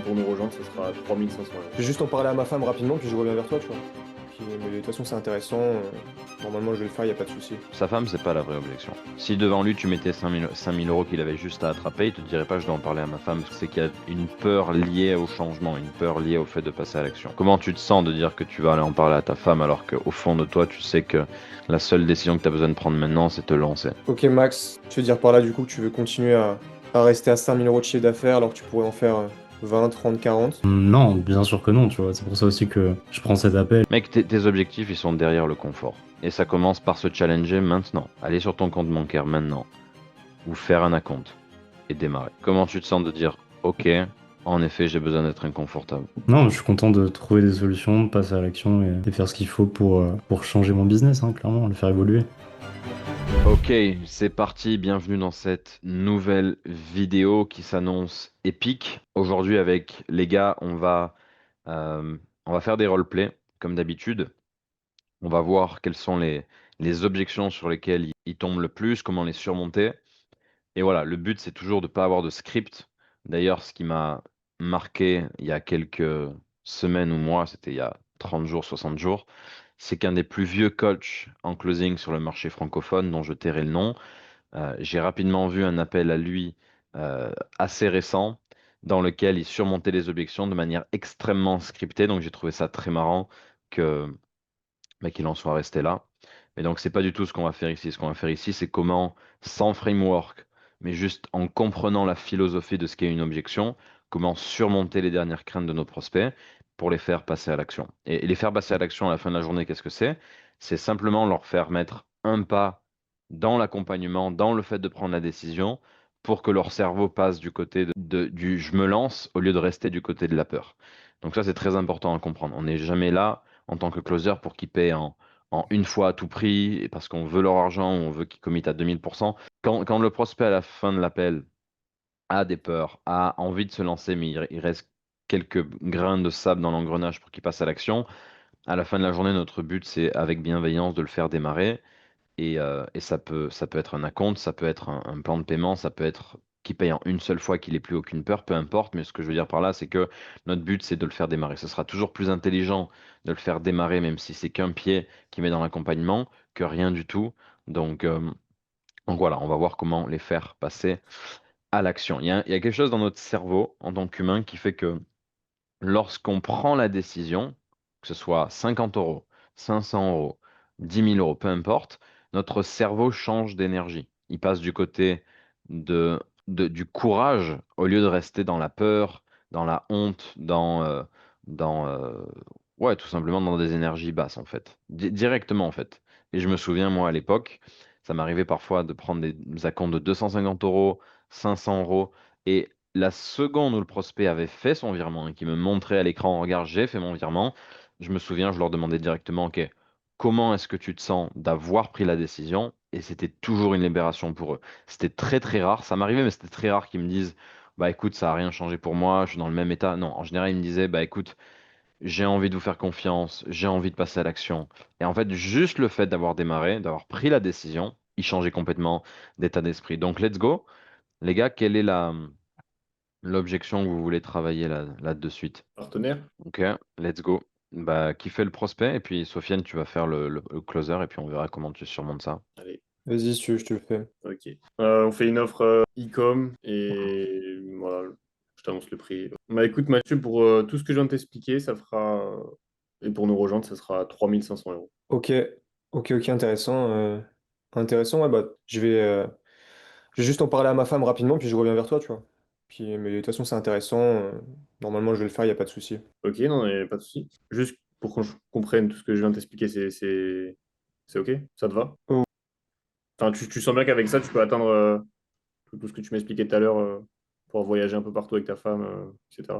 pour nous rejoindre, ce sera 3 500 euros. Je vais juste en parler à ma femme rapidement, puis je reviens vers toi, tu vois. Mais de toute façon, c'est intéressant. Normalement, je vais le faire, y a pas de souci. Sa femme, c'est pas la vraie objection. Si devant lui tu mettais 5 000 euros qu'il avait juste à attraper, il te dirait pas je dois en parler à ma femme, parce que c'est qu'il y a une peur liée au changement, une peur liée au fait de passer à l'action. Comment tu te sens de dire que tu vas aller en parler à ta femme alors qu'au fond de toi tu sais que la seule décision que tu as besoin de prendre maintenant c'est te lancer? Ok, Max, tu veux dire par là, du coup, que tu veux continuer à rester à 5 000 € de chiffre d'affaires alors que tu pourrais en faire 20, 30, 40? Non, bien sûr que non, tu vois. C'est pour ça aussi que je prends cet appel. Mec, tes objectifs ils sont derrière le confort. Et ça commence par se challenger maintenant. Aller sur ton compte bancaire maintenant. Ou faire un acompte. Et démarrer. Comment tu te sens de dire ok, en effet j'ai besoin d'être inconfortable? Non, je suis content de trouver des solutions, de passer à l'action et faire ce qu'il faut pour changer mon business, hein, clairement, le faire évoluer. Ok, c'est parti, bienvenue dans cette nouvelle vidéo qui s'annonce épique. Aujourd'hui avec les gars, on va faire des roleplays comme d'habitude. On va voir quelles sont les objections sur lesquelles ils tombent le plus, comment les surmonter. Et voilà, le but c'est toujours de ne pas avoir de script. D'ailleurs, ce qui m'a marqué il y a quelques semaines ou mois, c'était il y a 30 jours, 60 jours, c'est qu'un des plus vieux coachs en closing sur le marché francophone, dont je tairai le nom, j'ai rapidement vu un appel à lui assez récent dans lequel il surmontait les objections de manière extrêmement scriptée. Donc j'ai trouvé ça très marrant que qu'il en soit resté là. Mais donc c'est pas du tout ce qu'on va faire ici. Ce qu'on va faire ici, c'est comment, sans framework, mais juste en comprenant la philosophie de ce qu'est une objection, comment surmonter les dernières craintes de nos prospects pour les faire passer à l'action. Et les faire passer à l'action à la fin de la journée, qu'est-ce que c'est? C'est simplement leur faire mettre un pas dans l'accompagnement, dans le fait de prendre la décision, pour que leur cerveau passe du côté du je me lance au lieu de rester du côté de la peur. Donc ça, c'est très important à comprendre. On n'est jamais là en tant que closer pour qu'ils paient en une fois à tout prix, et parce qu'on veut leur argent ou on veut qu'ils committent à 2000%. Quand le prospect à la fin de l'appel a des peurs, a envie de se lancer, mais il reste quelques grains de sable dans l'engrenage pour qu'il passe à l'action, à la fin de la journée, notre but, c'est avec bienveillance de le faire démarrer. Et ça peut être un acompte, ça peut être un plan de paiement, ça peut être qu'il paye en une seule fois, qu'il n'ait plus aucune peur, peu importe. Mais ce que je veux dire par là, c'est que notre but, c'est de le faire démarrer. Ce sera toujours plus intelligent de le faire démarrer, même si c'est qu'un pied qui met dans l'accompagnement, que rien du tout. Donc, euh, donc voilà, on va voir comment les faire passer à l'action. Il y a quelque chose dans notre cerveau, en tant qu'humain, qui fait que lorsqu'on prend la décision, que ce soit 50 euros, 500 euros, 10 000 euros, peu importe, notre cerveau change d'énergie. Il passe du côté du courage au lieu de rester dans la peur, dans la honte, dans ouais, tout simplement dans des énergies basses, en fait. Directement, en fait. Et je me souviens, moi, à l'époque, ça m'arrivait parfois de prendre des acomptes de 250 euros, 500 euros, et la seconde où le prospect avait fait son virement et qui me montrait à l'écran, regarde, j'ai fait mon virement, je me souviens, je leur demandais directement, OK, comment est-ce que tu te sens d'avoir pris la décision? Et c'était toujours une libération pour eux. C'était très très rare, ça m'arrivait, mais c'était très rare qu'ils me disent, bah écoute, ça n'a rien changé pour moi, je suis dans le même état. Non, en général, ils me disaient, bah écoute, j'ai envie de vous faire confiance, j'ai envie de passer à l'action. Et en fait, juste le fait d'avoir démarré, d'avoir pris la décision, il changeait complètement d'état d'esprit. Donc, let's go. Les gars, quelle est l'objection que vous voulez travailler là de suite? Partenaire? Ok, let's go. Bah, qui fait le prospect? Et puis, Sofiane, tu vas faire le closer et puis on verra comment tu surmontes ça. Allez, Vas-y, si tu veux, je te le fais. ok. On fait une offre e-com et voilà, je t'annonce le prix. Bah écoute Mathieu, pour tout ce que je viens de t'expliquer, ça fera, et pour nous rejoindre, ça sera 3 500 euros. Ok, ok, intéressant. Intéressant, ouais, bah, je vais juste en parler à ma femme rapidement, puis je reviens vers toi, tu vois. Mais de toute façon, c'est intéressant. Normalement, je vais le faire, y a pas de souci. Ok, non, mais pas de souci. Juste pour qu'on comprenne tout ce que je viens de t'expliquer, c'est ok? Ça te va? Oh. Enfin, tu sens bien qu'avec ça, tu peux atteindre tout ce que tu m'expliquais tout à l'heure, pour voyager un peu partout avec ta femme, etc.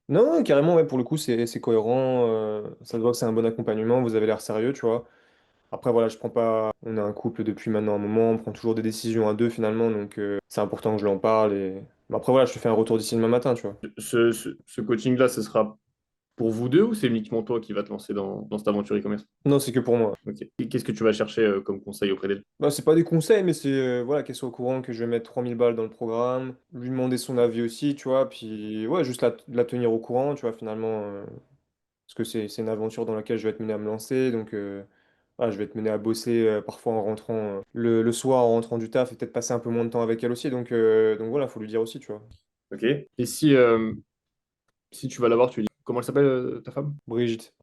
Non, non, carrément, ouais, pour le coup, c'est cohérent. Ça se voit que c'est un bon accompagnement, vous avez l'air sérieux, tu vois. Après, voilà, je prends pas. On est un couple depuis maintenant un moment, on prend toujours des décisions à deux finalement, donc c'est important que je l'en parle. Mais après, voilà, je te fais un retour d'ici demain matin, tu vois. Ce coaching-là, ce sera pour vous deux ou c'est uniquement toi qui vas te lancer dans cette aventure e-commerce? Non, c'est que pour moi. Ok. Et qu'est-ce que tu vas chercher comme conseil auprès d'elle? Bah, c'est pas des conseils, mais c'est voilà, qu'elle soit au courant que je vais mettre 3000 balles dans le programme, lui demander son avis aussi, tu vois, puis ouais, juste la tenir au courant, tu vois, finalement, parce que c'est une aventure dans laquelle je vais être mené à me lancer, donc voilà, je vais être mené à bosser parfois en rentrant le soir, en rentrant du taf, et peut-être passer un peu moins de temps avec elle aussi, donc voilà, faut lui dire aussi, tu vois. Ok. Et si tu vas la voir, tu lui dis comment elle s'appelle ta femme? Brigitte.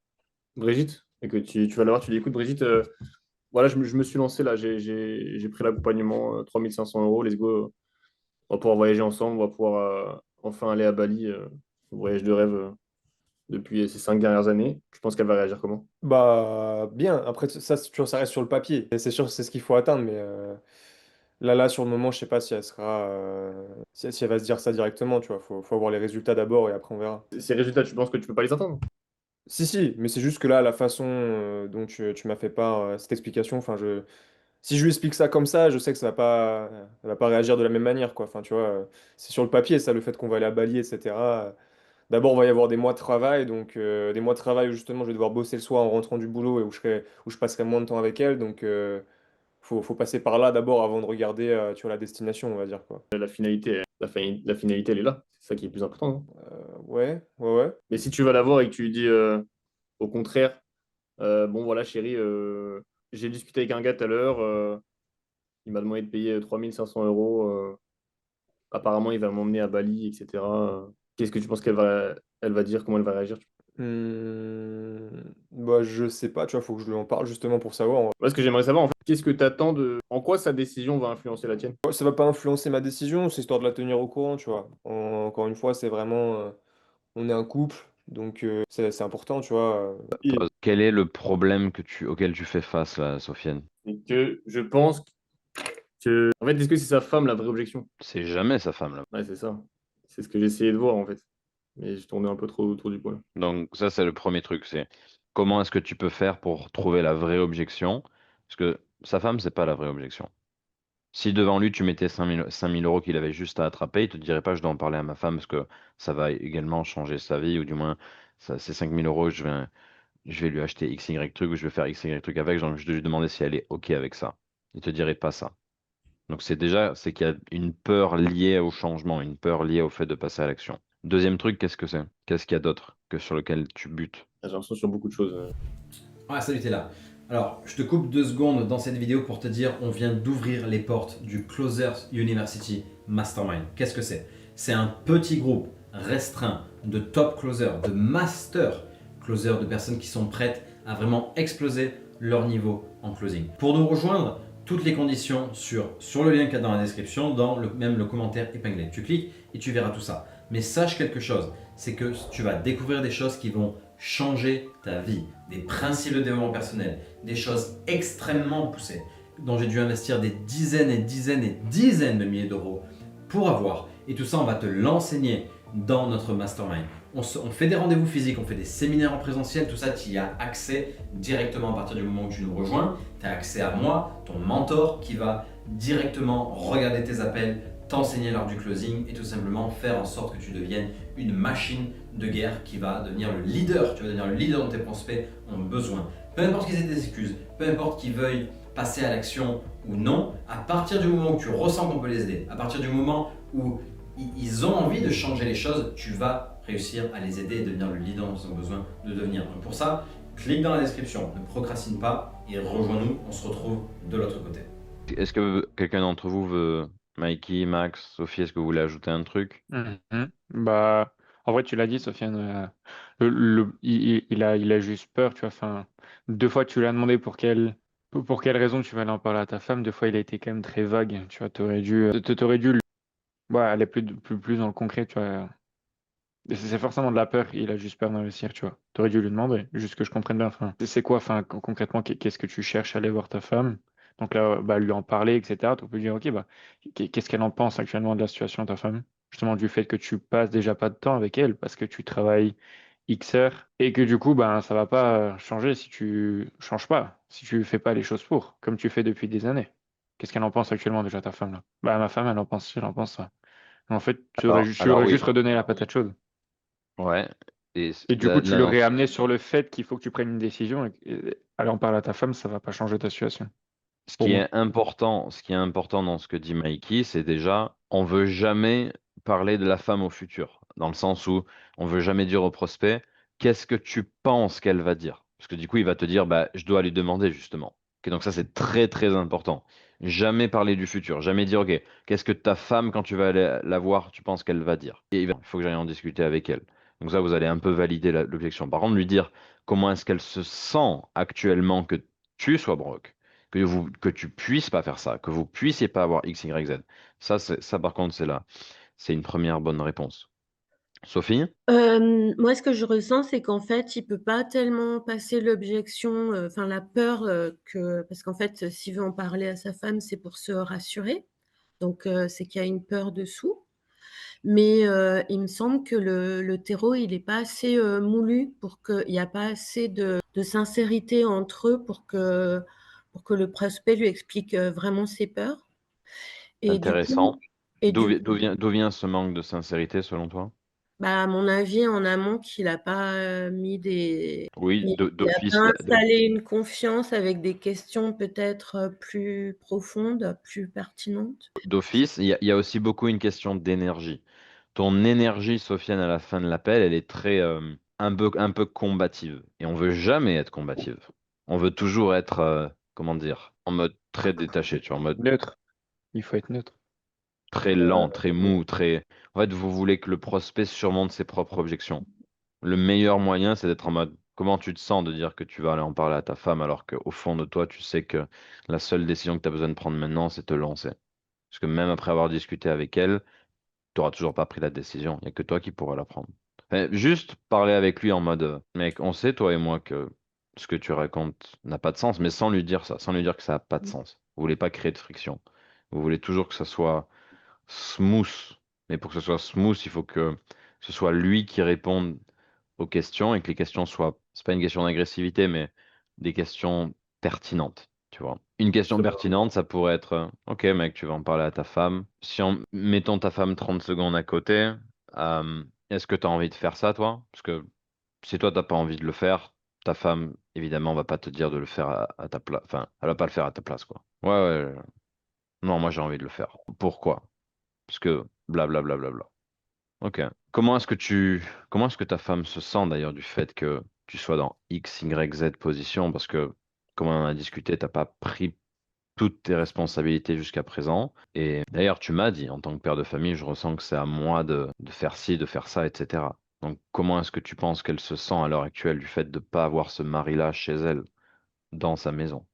Brigitte? Et que tu vas la voir, tu lui dis écoute Brigitte, voilà, je me suis lancé là, j'ai pris l'accompagnement, 3 500 euros, let's go. On va pouvoir voyager ensemble, on va pouvoir enfin aller à Bali, le voyage de rêve depuis ces 5 dernières années. Je pense qu'elle va réagir comment? Bah, bien, après, ça, tu vois, ça reste sur le papier, et c'est sûr, c'est ce qu'il faut atteindre, mais là, sur le moment, je sais pas si elle sera, si elle va se dire ça directement, tu vois, faut avoir les résultats d'abord, et après, on verra. Ces résultats, tu penses que tu peux pas les atteindre? Si, si, mais c'est juste que là, la façon dont tu m'as fait part cette explication, enfin, si je lui explique ça comme ça, je sais que elle va pas réagir de la même manière, quoi. Enfin, tu vois, c'est sur le papier, ça, le fait qu'on va aller à Bali, etc. D'abord, il va y avoir des mois de travail, donc des mois de travail où justement je vais devoir bosser le soir en rentrant du boulot et où je passerai moins de temps avec elle, donc faut passer par là d'abord avant de regarder, tu vois, la destination, on va dire, quoi. La finalité, elle est là. C'est ça qui est le plus important, hein. Ouais, ouais, ouais. Mais si tu vas la voir et que tu lui dis au contraire, bon voilà chérie, j'ai discuté avec un gars tout à l'heure, il m'a demandé de payer 3 500 euros, apparemment il va m'emmener à Bali, etc. Qu'est-ce que tu penses elle va dire, comment elle va réagir? Bah, je sais pas, tu vois, faut que je lui en parle justement pour savoir. Moi, ce que j'aimerais savoir, en fait, qu'est-ce que tu attends en quoi sa décision va influencer la tienne? Ouais, ça va pas influencer ma décision, c'est histoire de la tenir au courant, tu vois. Encore une fois, c'est vraiment, on est un couple, donc c'est important, tu vois. Quel est le problème auquel tu fais face là, Sofiane? Et que je pense que, en fait, est-ce que c'est sa femme la vraie objection? C'est jamais sa femme là. Ouais, c'est ça. C'est ce que j'ai essayé de voir, en fait. Mais je tournais un peu trop autour du poil. Donc ça, c'est le premier truc, c'est comment est-ce que tu peux faire pour trouver la vraie objection? Parce que sa femme, c'est pas la vraie objection. Si devant lui, tu mettais 5 000 euros qu'il avait juste à attraper, il te dirait pas, je dois en parler à ma femme parce que ça va également changer sa vie, ou du moins, ça, ces 5 000 euros, je vais lui acheter X, Y truc, ou je vais faire X, Y truc avec, genre, je vais lui demander si elle est OK avec ça. Il te dirait pas ça. Donc c'est qu'il y a une peur liée au changement, une peur liée au fait de passer à l'action. Deuxième truc, qu'est-ce que c'est? Qu'est-ce qu'il y a d'autre que sur lequel tu butes? J'ai l'impression sur beaucoup de choses. Ah, salut, t'es là. Alors, je te coupe 2 secondes dans cette vidéo pour te dire on vient d'ouvrir les portes du Closers University Mastermind. Qu'est-ce que c'est? C'est un petit groupe restreint de top closers, de master closers, de personnes qui sont prêtes à vraiment exploser leur niveau en closing. Pour nous rejoindre, toutes les conditions sur le lien qu'il y a dans la description, même le commentaire épinglé. Tu cliques et tu verras tout ça. Mais sache quelque chose, c'est que tu vas découvrir des choses qui vont changer ta vie, des principes de développement personnel, des choses extrêmement poussées dont j'ai dû investir des dizaines et dizaines et dizaines de milliers d'euros pour avoir. Et tout ça, on va te l'enseigner dans notre mastermind. On fait des rendez-vous physiques, on fait des séminaires en présentiel, tout ça, tu y as accès directement à partir du moment où tu nous rejoins. Tu as accès à moi, ton mentor, qui va directement regarder tes appels, t'enseigner l'art du closing et tout simplement faire en sorte que tu deviennes une machine de guerre qui va devenir le leader. Tu vas devenir le leader dont tes prospects ont besoin. Peu importe qu'ils aient des excuses, peu importe qu'ils veuillent passer à l'action ou non, à partir du moment où tu ressens qu'on peut les aider, à partir du moment où ils ont envie de changer les choses, tu vas réussir à les aider et devenir le leader dont ils ont besoin de devenir. Donc pour ça, clique dans la description, ne procrastine pas et rejoins-nous, on se retrouve de l'autre côté. Est-ce que quelqu'un d'entre vous veut, Mikey, Max, Sophie, est-ce que vous voulez ajouter un truc? Mhm. Bah, en vrai, tu l'as dit, Sofiane, il a juste peur, tu vois. Enfin, 2 fois, tu lui as demandé pour quelle raison tu vas aller en parler à ta femme. 2 fois, il a été quand même très vague, tu vois. T'aurais dû ouais, aller plus dans le concret, tu vois. C'est forcément de la peur, il a juste peur d'investir, tu vois. T'aurais dû lui demander, juste que je comprenne bien. Enfin, c'est quoi, enfin, concrètement, qu'est-ce que tu cherches à aller voir ta femme? Donc là, bah, lui en parler, etc. Tu peux lui dire, ok, bah, qu'est-ce qu'elle en pense actuellement de la situation de ta femme? Justement, du fait que tu passes déjà pas de temps avec elle parce que tu travailles X heures et que du coup, ben, ça va pas changer si tu changes pas, si tu fais pas les choses pour, comme tu fais depuis des années. Qu'est-ce qu'elle en pense actuellement déjà, ta femme, là? Bah, ma femme, elle en pense ça. En fait, tu aurais Alors juste oui, redonné la patate chaude. ouais. Et Et du coup, tu l'aurais amené sur le fait qu'il faut que tu prennes une décision et aller en parler à ta femme, ça va pas changer ta situation. Pour moi. ce qui est important dans ce que dit Mikey, c'est déjà, on veut jamais parler de la femme au futur, dans le sens où on veut jamais dire au prospect, qu'est-ce que tu penses qu'elle va dire? Parce que du coup, il va te dire, bah, je dois lui demander justement. Ok, donc ça, c'est très très important. Jamais parler du futur, jamais dire, ok, qu'est-ce que ta femme, quand tu vas aller la voir, tu penses qu'elle va dire? Et il faut que j'aille en discuter avec elle. Donc ça, vous allez un peu valider l'objection. Par contre, lui dire comment est-ce qu'elle se sent actuellement que tu sois broke, que tu puisses pas faire ça, que vous puissiez pas avoir X, Y, Z. Ça par contre, c'est là. C'est une première bonne réponse. Sophie? Moi, ce que je ressens, c'est qu'en fait, il peut pas tellement passer l'objection, enfin la peur parce qu'en fait, s'il veut en parler à sa femme, c'est pour se rassurer. Donc, c'est qu'il y a une peur dessous. Mais il me semble que le terreau, il n'est pas assez moulu pour qu'il n'y a pas assez de sincérité entre eux pour que le prospect lui explique vraiment ses peurs. Et du Intéressant. coup, et D'où du vi- coup, d'où vient, d'où vient ce manque de sincérité selon toi? bah, à mon avis, en amont, qu'il n'a pas mis des. Oui, Il n'a pas d'office. installé une confiance avec des questions peut-être plus profondes, plus pertinentes. D'office, il y a aussi beaucoup une question d'énergie. Ton énergie, Sofiane, à la fin de l'appel, elle est très un peu combative. Et on veut jamais être combative. On veut toujours être, comment dire, en mode très détaché, tu vois, en mode Neutre. Il faut être neutre. très lent, très mou, très. En fait, vous voulez que le prospect surmonte ses propres objections. Le meilleur moyen, c'est d'être en mode comment tu te sens de dire que tu vas aller en parler à ta femme alors qu'au fond de toi, tu sais que la seule décision que tu as besoin de prendre maintenant, c'est te lancer. Parce que même après avoir discuté avec elle, tu n'auras toujours pas pris la décision. Il n'y a que toi qui pourras la prendre. Juste parler avec lui en mode mec, on sait, toi et moi, que ce que tu racontes n'a pas de sens, mais sans lui dire ça, sans lui dire que ça n'a pas de sens. Vous voulez pas créer de friction. Vous voulez toujours que ça soit smooth. Mais pour que ce soit smooth, il faut que ce soit lui qui réponde aux questions et que les questions soient, c'est pas une question d'agressivité, mais des questions pertinentes, tu vois. Une question pertinente, ça pourrait être, ok mec, tu vas en parler à ta femme. Si en mettant ta femme 30 secondes à côté, est-ce que tu as envie de faire ça, toi? Parce que si toi, t'as pas envie de le faire, ta femme, évidemment, va pas te dire de le faire à ta place. Enfin, elle va pas le faire à ta place, quoi. Ouais, ouais. Non, moi, j'ai envie de le faire. Pourquoi? Parce que blablabla. Ok. Comment est-ce que ta femme se sent d'ailleurs du fait que tu sois dans X, Y, Z position? Parce que, comme on en a discuté, t'as pas pris toutes tes responsabilités jusqu'à présent. Et d'ailleurs, tu m'as dit, en tant que père de famille, je ressens que c'est à moi de faire ci, de faire ça, etc. Donc, comment est-ce que tu penses qu'elle se sent à l'heure actuelle du fait de ne pas avoir ce mari-là chez elle, dans sa maison?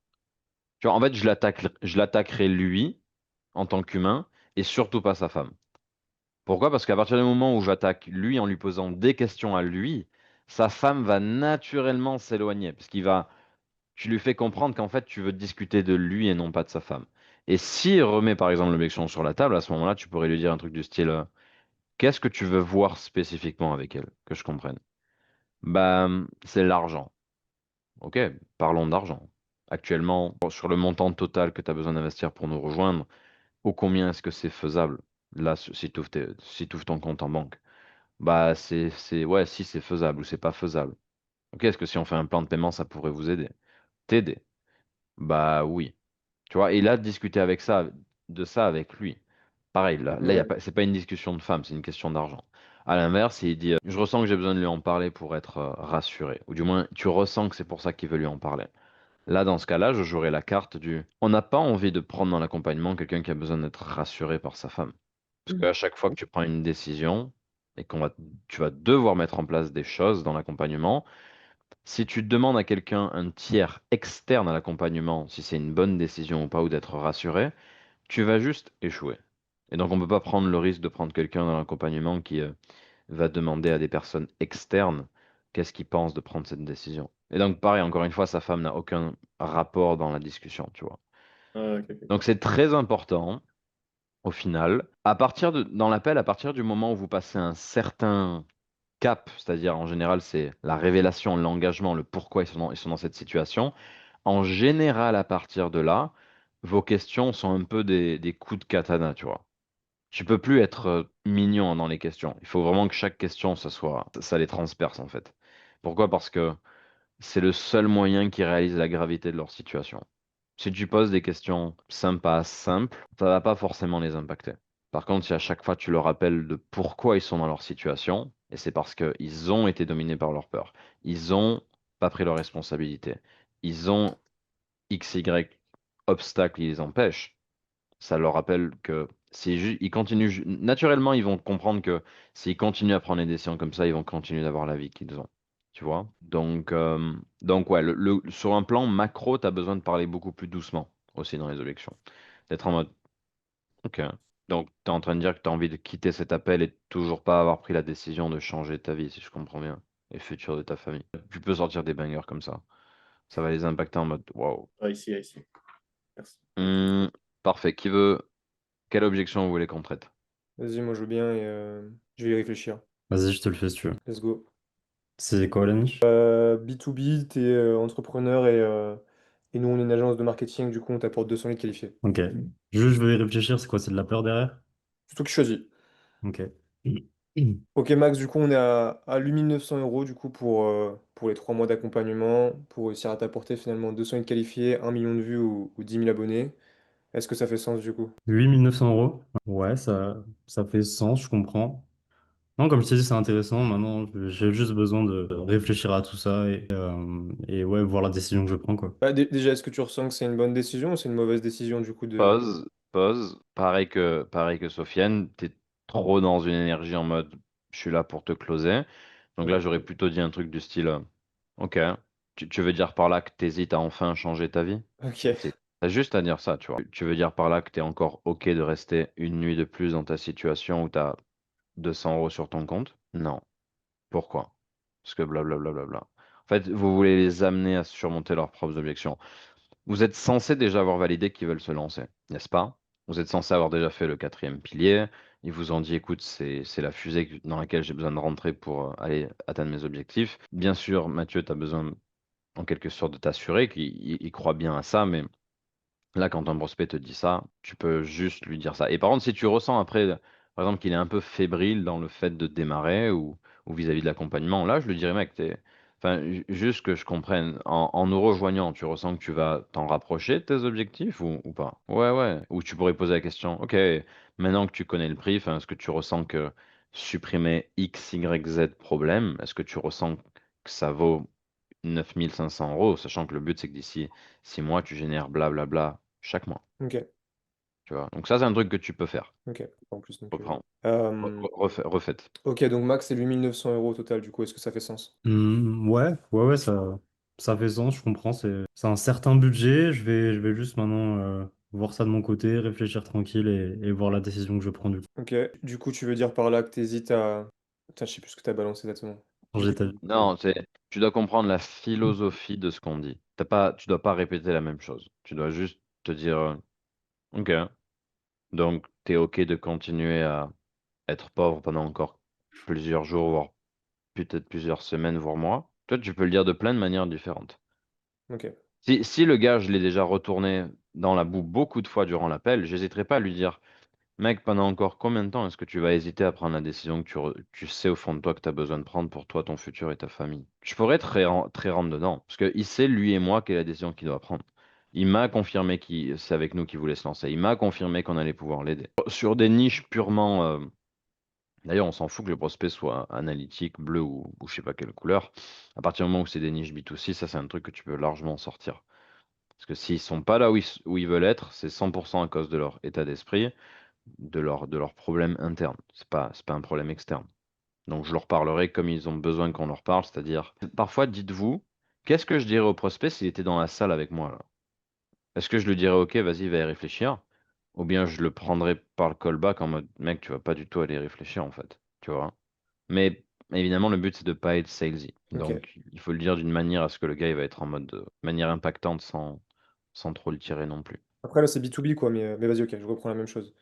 Tu vois, en fait, je l'attaquerai lui, en tant qu'humain, et surtout pas sa femme. Pourquoi? Parce qu'à partir du moment où j'attaque lui en lui posant des questions à lui, sa femme va naturellement s'éloigner. Parce tu lui fais comprendre qu'en fait, tu veux discuter de lui et non pas de sa femme. Et s'il remet par exemple l'objection sur la table, à ce moment-là, tu pourrais lui dire un truc du style, qu'est-ce que tu veux voir spécifiquement avec elle? Que je comprenne. Bah, c'est l'argent. Ok, parlons d'argent. Actuellement, sur le montant total que tu as besoin d'investir pour nous rejoindre, ô combien est-ce que c'est faisable? Là, si tu ouvres ton compte en banque. Bah, ouais, si c'est faisable ou c'est pas faisable. Ok, est-ce que si on fait un plan de paiement, ça pourrait vous aider? T'aider? Bah oui. Tu vois, et là, discuter de ça avec lui. Pareil, là, y a Ouais. pas, c'est pas une discussion de femme, c'est une question d'argent. À l'inverse, il dit, je ressens que j'ai besoin de lui en parler pour être rassuré. Ou du moins, tu ressens que c'est pour ça qu'il veut lui en parler. Là, dans ce cas-là, je jouerai la carte du, on n'a pas envie de prendre dans l'accompagnement quelqu'un qui a besoin d'être rassuré par sa femme. Parce Mhm. qu'à chaque fois que tu prends une décision et tu vas devoir mettre en place des choses dans l'accompagnement, si tu demandes à quelqu'un, un tiers externe à l'accompagnement, si c'est une bonne décision ou pas, ou d'être rassuré, tu vas juste échouer. Et donc, on ne peut pas prendre le risque de prendre quelqu'un dans l'accompagnement qui va demander à des personnes externes qu'est-ce qu'ils pensent de prendre cette décision. Et donc, pareil, encore une fois, sa femme n'a aucun rapport dans la discussion, tu vois. Ah, ok, ok. Donc, c'est très important au final. Dans l'appel, à partir du moment où vous passez un certain cap, c'est-à-dire en général, c'est la révélation, l'engagement, le pourquoi ils sont dans cette situation. En général, à partir de là, vos questions sont un peu des coups de katana, tu vois. tu peux plus être mignon dans les questions. Il faut vraiment que chaque question, ça les transperce en fait. Pourquoi? Parce que c'est le seul moyen qui réalise la gravité de leur situation. Si tu poses des questions sympas, simples, ça va pas forcément les impacter. Par contre, si à chaque fois tu leur rappelles de pourquoi ils sont dans leur situation, et c'est parce qu'ils ont été dominés par leur peur, ils ont pas pris leurs responsabilités, ils ont X, Y obstacles qui les empêchent, ça leur rappelle que si ils continuent, naturellement, ils vont comprendre que s'ils continuent à prendre les décisions comme ça, ils vont continuer d'avoir la vie qu'ils ont. Tu vois? Donc ouais, sur un plan macro, tu as besoin de parler beaucoup plus doucement aussi dans les objections. D'être en mode, ok. Donc, tu es en train de dire que tu as envie de quitter cet appel et toujours pas avoir pris la décision de changer ta vie, si je comprends bien, et le futur de ta famille. Tu peux sortir des bangers comme ça. Ça va les impacter en mode, waouh. Ici, ici. Merci. Hmm, parfait. Qui veut. Quelle objection vous voulez qu'on traite? Vas-y, moi je veux bien et je vais y réfléchir. Vas-y, je te le fais si tu veux. Let's go. C'est quoi la niche? B2B, t'es entrepreneur et nous on est une agence de marketing, du coup on t'apporte 200 leads qualifiés. Ok. Juste, je veux y réfléchir, c'est quoi? C'est de la peur derrière? C'est toi qui choisis. Ok. Ok Max, du coup on est à 8 900 € du coup pour les 3 mois d'accompagnement, pour réussir à t'apporter finalement 200 leads qualifiés, 1 million de vues ou 10 000 abonnés. Est-ce que ça fait sens du coup? 8 900 €. Ouais, ça fait sens, je comprends. Non, comme je t'ai dit, c'est intéressant. Maintenant, j'ai juste besoin de réfléchir à tout ça et ouais, voir la décision que je prends, quoi. Bah, déjà, est-ce que tu ressens que c'est une bonne décision ou c'est une mauvaise décision du coup de... Pause, pause. Pareil que Sofiane, t'es trop dans une énergie en mode je suis là pour te closer. Donc là, j'aurais plutôt dit un truc du style ok, tu veux dire par là que t'hésites à enfin changer ta vie? Ok, T'as juste à dire ça, tu vois. Tu veux dire par là que t'es encore ok de rester une nuit de plus dans ta situation où t'as 200 € sur ton compte? Non. Pourquoi? Parce que blablabla. En fait, vous voulez les amener à surmonter leurs propres objections. Vous êtes censé déjà avoir validé qu'ils veulent se lancer, n'est-ce pas? Vous êtes censé avoir déjà fait le quatrième pilier. Ils vous ont dit, écoute, c'est la fusée dans laquelle j'ai besoin de rentrer pour aller atteindre mes objectifs. Bien sûr, Mathieu, tu as besoin en quelque sorte de t'assurer qu'il croit bien à ça, mais là, quand un prospect te dit ça, tu peux juste lui dire ça. Et par contre, si tu ressens après, par exemple, qu'il est un peu fébrile dans le fait de démarrer ou vis-à-vis de l'accompagnement, là, je lui dirais, mec, enfin, juste que je comprenne, en nous rejoignant, tu ressens que tu vas t'en rapprocher de tes objectifs ou pas? Ouais, ouais. Ou tu pourrais poser la question, ok, maintenant que tu connais le prix, enfin, est-ce que tu ressens que supprimer X, Y, Z problème, est-ce que tu ressens que ça vaut 9 500 €, sachant que le but, c'est que d'ici 6 mois, tu génères blablabla chaque mois. ok, Tu vois. Donc ça, c'est un truc que tu peux faire. ok. En plus, donc... Reprends. euh, Refaites. ok, donc max, c'est 8 900 € au total, du coup, est-ce que ça fait sens? Ouais, ça fait sens, je comprends. C'est un certain budget. Je vais juste maintenant voir ça de mon côté, réfléchir tranquille et voir la décision que je prends du coup. Ok, du coup, tu veux dire par là que t'hésites à... Putain, je sais plus ce que t'as balancé exactement. Du coup, Changer ta vie. Non, tu dois comprendre la philosophie de ce qu'on dit. Tu dois pas répéter la même chose. Tu dois juste te dire, ok, donc tu es ok de continuer à être pauvre pendant encore plusieurs jours, voire peut-être plusieurs semaines, voire mois. Toi, tu peux le dire de plein de manières différentes. ok, Si le gars, je l'ai déjà retourné dans la boue beaucoup de fois durant l'appel, j'hésiterai pas à lui dire, mec, pendant encore combien de temps est-ce que tu vas hésiter à prendre la décision que tu sais au fond de toi que tu as besoin de prendre pour toi, ton futur et ta famille? Je pourrais être très rentre dedans, parce qu'il sait, lui et moi, quelle est la décision qu'il doit prendre. Il m'a confirmé que c'est avec nous qu'il voulait se lancer. Il m'a confirmé qu'on allait pouvoir l'aider. Sur des niches purement d'ailleurs, on s'en fout que le prospect soit analytique, bleu ou je sais pas quelle couleur. À partir du moment où c'est des niches B2C, ça c'est un truc que tu peux largement sortir. Parce que s'ils sont pas là où ils veulent être, c'est 100% à cause de leur état d'esprit, de leurs problèmes internes. C'est pas un problème externe. Donc je leur parlerai comme ils ont besoin qu'on leur parle, c'est-à-dire, parfois dites-vous, qu'est-ce que je dirais au prospect s'il était dans la salle avec moi là? Est-ce que je lui dirais, ok, vas-y, va y réfléchir? Ou bien je le prendrais par le callback en mode, mec, tu vas pas du tout aller réfléchir en fait, tu vois? Mais évidemment, le but, c'est de pas être salesy. ok. Donc, il faut le dire d'une manière à ce que le gars, il va être en mode manière impactante sans trop le tirer non plus. Après, là, c'est B2B, quoi, mais vas-y, ok, je reprends la même chose.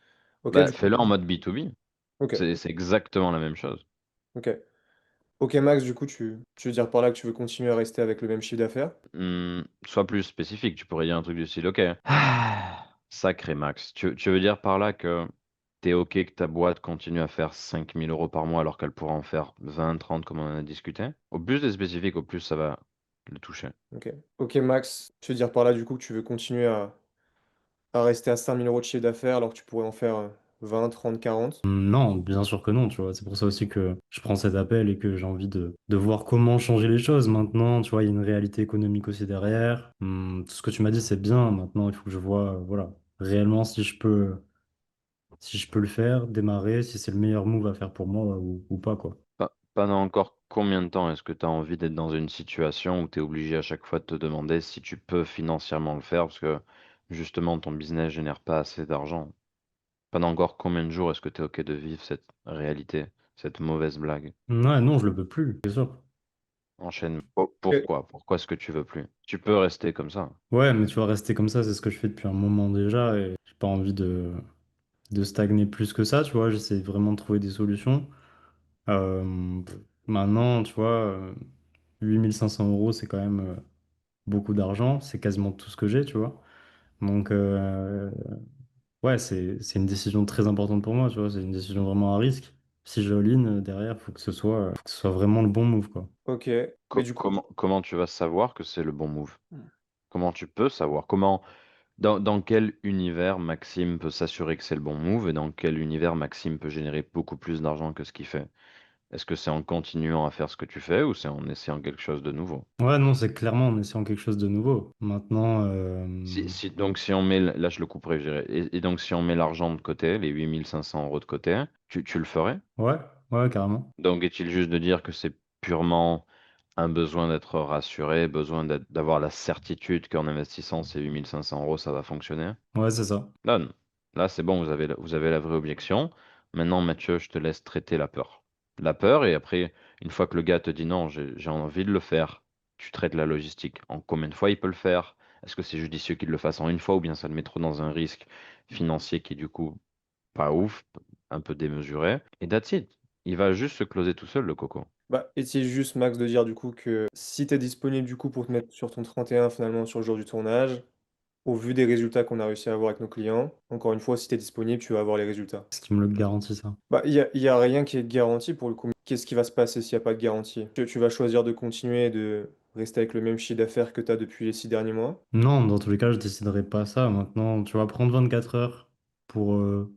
Ok, Bah, du coup... fais-le en mode B2B. Ok, C'est exactement la même chose. ok. Ok, Max, du coup, tu veux dire par là que tu veux continuer à rester avec le même chiffre d'affaires? Sois plus spécifique. Tu pourrais dire un truc du style, ok. Sacré Max. Tu veux dire par là que t'es OK que ta boîte continue à faire 5 000 euros par mois alors qu'elle pourra en faire 20, 30 comme on en a discuté. Au plus c'est spécifique, au plus ça va le toucher. Ok. Ok, Max, tu veux dire par là du coup que tu veux continuer à rester à 5 000 € de chiffre d'affaires alors que tu pourrais en faire 20, 30, 40? Non, bien sûr que non, tu vois. C'est pour ça aussi que je prends cet appel et que j'ai envie de voir comment changer les choses. Maintenant, tu vois, il y a une réalité économique aussi derrière. Tout ce que tu m'as dit, c'est bien. Maintenant, il faut que je vois, voilà, réellement si je peux le faire, démarrer, si c'est le meilleur move à faire pour moi ou pas, quoi. Pendant encore combien de temps est-ce que tu as envie d'être dans une situation où tu es obligé à chaque fois de te demander si tu peux financièrement le faire parce que justement ton business génère pas assez d'argent? Pendant encore combien de jours est-ce que tu es OK de vivre cette réalité, cette mauvaise blague? Ouais, non, je le peux plus, bien sûr. Enchaîne. Ok. Pourquoi? Pourquoi est-ce que tu veux plus? Tu peux rester comme ça. Ouais, mais tu vas rester comme ça, c'est ce que je fais depuis un moment déjà et j'ai pas envie de stagner plus que ça, tu vois. J'essaie vraiment de trouver des solutions. Euh, Maintenant, tu vois, 8 500 €, c'est quand même beaucoup d'argent. C'est quasiment tout ce que j'ai, tu vois. Donc, ouais, c'est une décision très importante pour moi, tu vois. C'est une décision vraiment à risque. Si je all-in derrière, faut que ce soit vraiment le bon move, quoi. Ok. Mais du coup, Comment tu vas savoir que c'est le bon move? Comment tu peux savoir? Dans quel univers Maxime peut s'assurer que c'est le bon move et dans quel univers Maxime peut générer beaucoup plus d'argent que ce qu'il fait? Est-ce que c'est en continuant à faire ce que tu fais ou c'est en essayant quelque chose de nouveau? Ouais, non, c'est clairement en essayant quelque chose de nouveau. Maintenant, Donc si on met, là je le couperai, je dirais. Et donc si on met l'argent de côté, les 8 500 € de côté, tu le ferais? ouais, ouais, carrément. Donc est-il juste de dire que c'est purement un besoin d'être rassuré, besoin d'avoir la certitude qu'en investissant ces 8 500 € ça va fonctionner? Ouais, c'est ça. Là, non. Là, c'est bon, vous avez la vraie objection. Maintenant, Mathieu, je te laisse traiter la peur. La peur, et après, une fois que le gars te dit non, j'ai envie de le faire, tu traites la logistique. En combien de fois il peut le faire? Est-ce que c'est judicieux qu'il le fasse en une fois ou bien ça le met trop dans un risque financier qui est du coup pas ouf, un peu démesuré? Et that's it. Il va juste se closer tout seul, le coco. bah, est-il juste, Max, de dire du coup que si tu es disponible du coup pour te mettre sur ton 31 finalement sur le jour du tournage, au vu des résultats qu'on a réussi à avoir avec nos clients, encore une fois, si tu es disponible, tu vas avoir les résultats. Ce qui me le garantit, ça. Bah, il y a rien qui est garanti pour le coup. Qu'est-ce qui va se passer s'il n'y a pas de garantie? Tu vas choisir de continuer et de rester avec le même chiffre d'affaires que tu as depuis les 6 derniers mois? Non, dans tous les cas, je déciderai pas ça. Maintenant, tu vas prendre 24 heures pour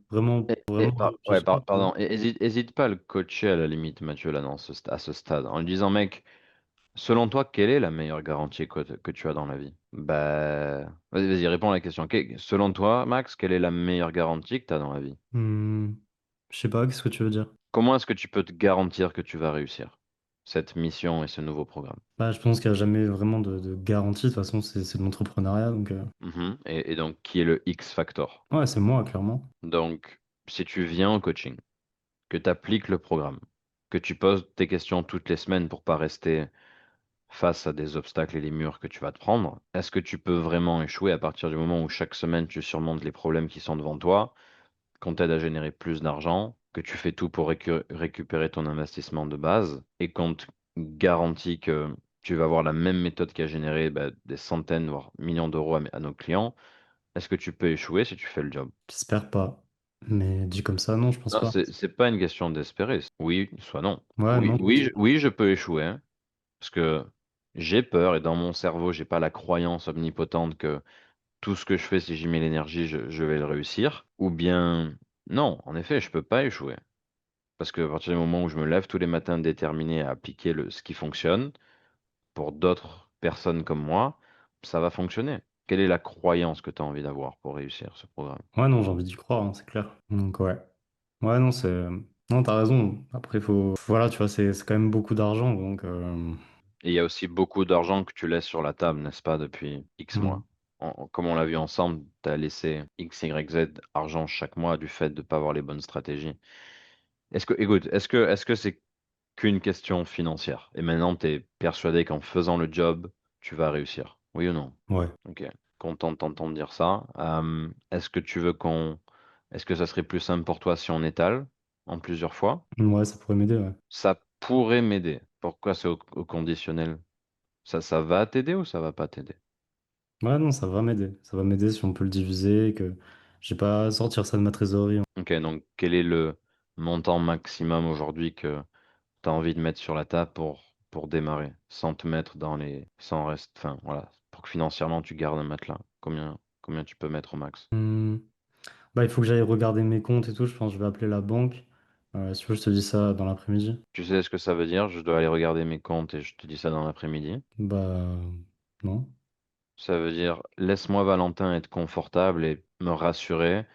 vraiment Ouais, réfléchir. Tu vois. pardon, hésite pas à le coacher à la limite, Mathieu, là, à ce stade, en lui disant, mec, selon toi, quelle est la meilleure garantie que tu as dans la vie? Bah, vas-y, réponds à la question. Selon toi, Max, quelle est la meilleure garantie que tu as dans la vie? Hmm, je sais pas, qu'est-ce que tu veux dire? Comment est-ce que tu peux te garantir que tu vas réussir cette mission et ce nouveau programme? Bah, je pense qu'il n'y a jamais vraiment de garantie. De toute façon, c'est de l'entrepreneuriat. Donc, Mhm. Et donc, qui est le X factor? ouais, c'est moi, clairement. Donc, si tu viens au coaching, que tu appliques le programme, que tu poses tes questions toutes les semaines pour pas rester face à des obstacles et les murs que tu vas te prendre, est-ce que tu peux vraiment échouer à partir du moment où chaque semaine tu surmontes les problèmes qui sont devant toi, qu'on t'aide à générer plus d'argent, que tu fais tout pour récupérer ton investissement de base et qu'on te garantit que tu vas avoir la même méthode qui a généré des centaines, voire millions d'euros à nos clients, est-ce que tu peux échouer si tu fais le job? J'espère pas. Mais dit comme ça, non, je pense Non, pas. c'est pas une question d'espérer. Oui, soit non. Ouais, Oui, non. oui, oui, je peux échouer, hein, parce que j'ai peur et dans mon cerveau, j'ai pas la croyance omnipotente que tout ce que je fais, si j'y mets l'énergie, je vais le réussir. Ou bien, non, en effet, je peux pas échouer. Parce que à partir du moment où je me lève tous les matins déterminé à appliquer ce qui fonctionne, pour d'autres personnes comme moi, ça va fonctionner. Quelle est la croyance que tu as envie d'avoir pour réussir ce programme? Ouais, non, j'ai envie d'y croire, hein, c'est clair. Donc, ouais. Ouais, non, Non, t'as raison. Après, voilà, tu vois, c'est quand même beaucoup d'argent. Donc, Et il y a aussi beaucoup d'argent que tu laisses sur la table, n'est-ce pas, depuis X hmm. mois. Comme on l'a vu ensemble, tu as laissé X, Y, Z argent chaque mois du fait de ne pas avoir les bonnes stratégies. Écoute, est-ce que c'est qu'une question financière? Et maintenant, tu es persuadé qu'en faisant le job, tu vas réussir. Oui ou non? Ouais. Ok. Content de t'entendre dire ça. Est-ce que ça serait plus simple pour toi si on étale en plusieurs fois? Ouais, ça pourrait m'aider, ouais. Ça pourrait m'aider. Pourquoi c'est au conditionnel? Ça va t'aider ou ça va pas t'aider? Ouais, non, ça va m'aider. Ça va m'aider si on peut le diviser, que j'ai pas à sortir ça de ma trésorerie. Ok, donc quel est le montant maximum aujourd'hui que tu as envie de mettre sur la table pour démarrer, sans te mettre dans les... sans reste... Enfin, voilà, pour que financièrement tu gardes un matelas. Combien tu peux mettre au max? Hmm. Bah, il faut que j'aille regarder mes comptes et tout. Je pense que je vais appeler la banque. Si tu veux, je te dis ça dans l'après-midi. Tu sais ce que ça veut dire? Je dois aller regarder mes comptes et je te dis ça dans l'après-midi. Bah, non. Ça veut dire laisse-moi Valentin être confortable et me rassurer,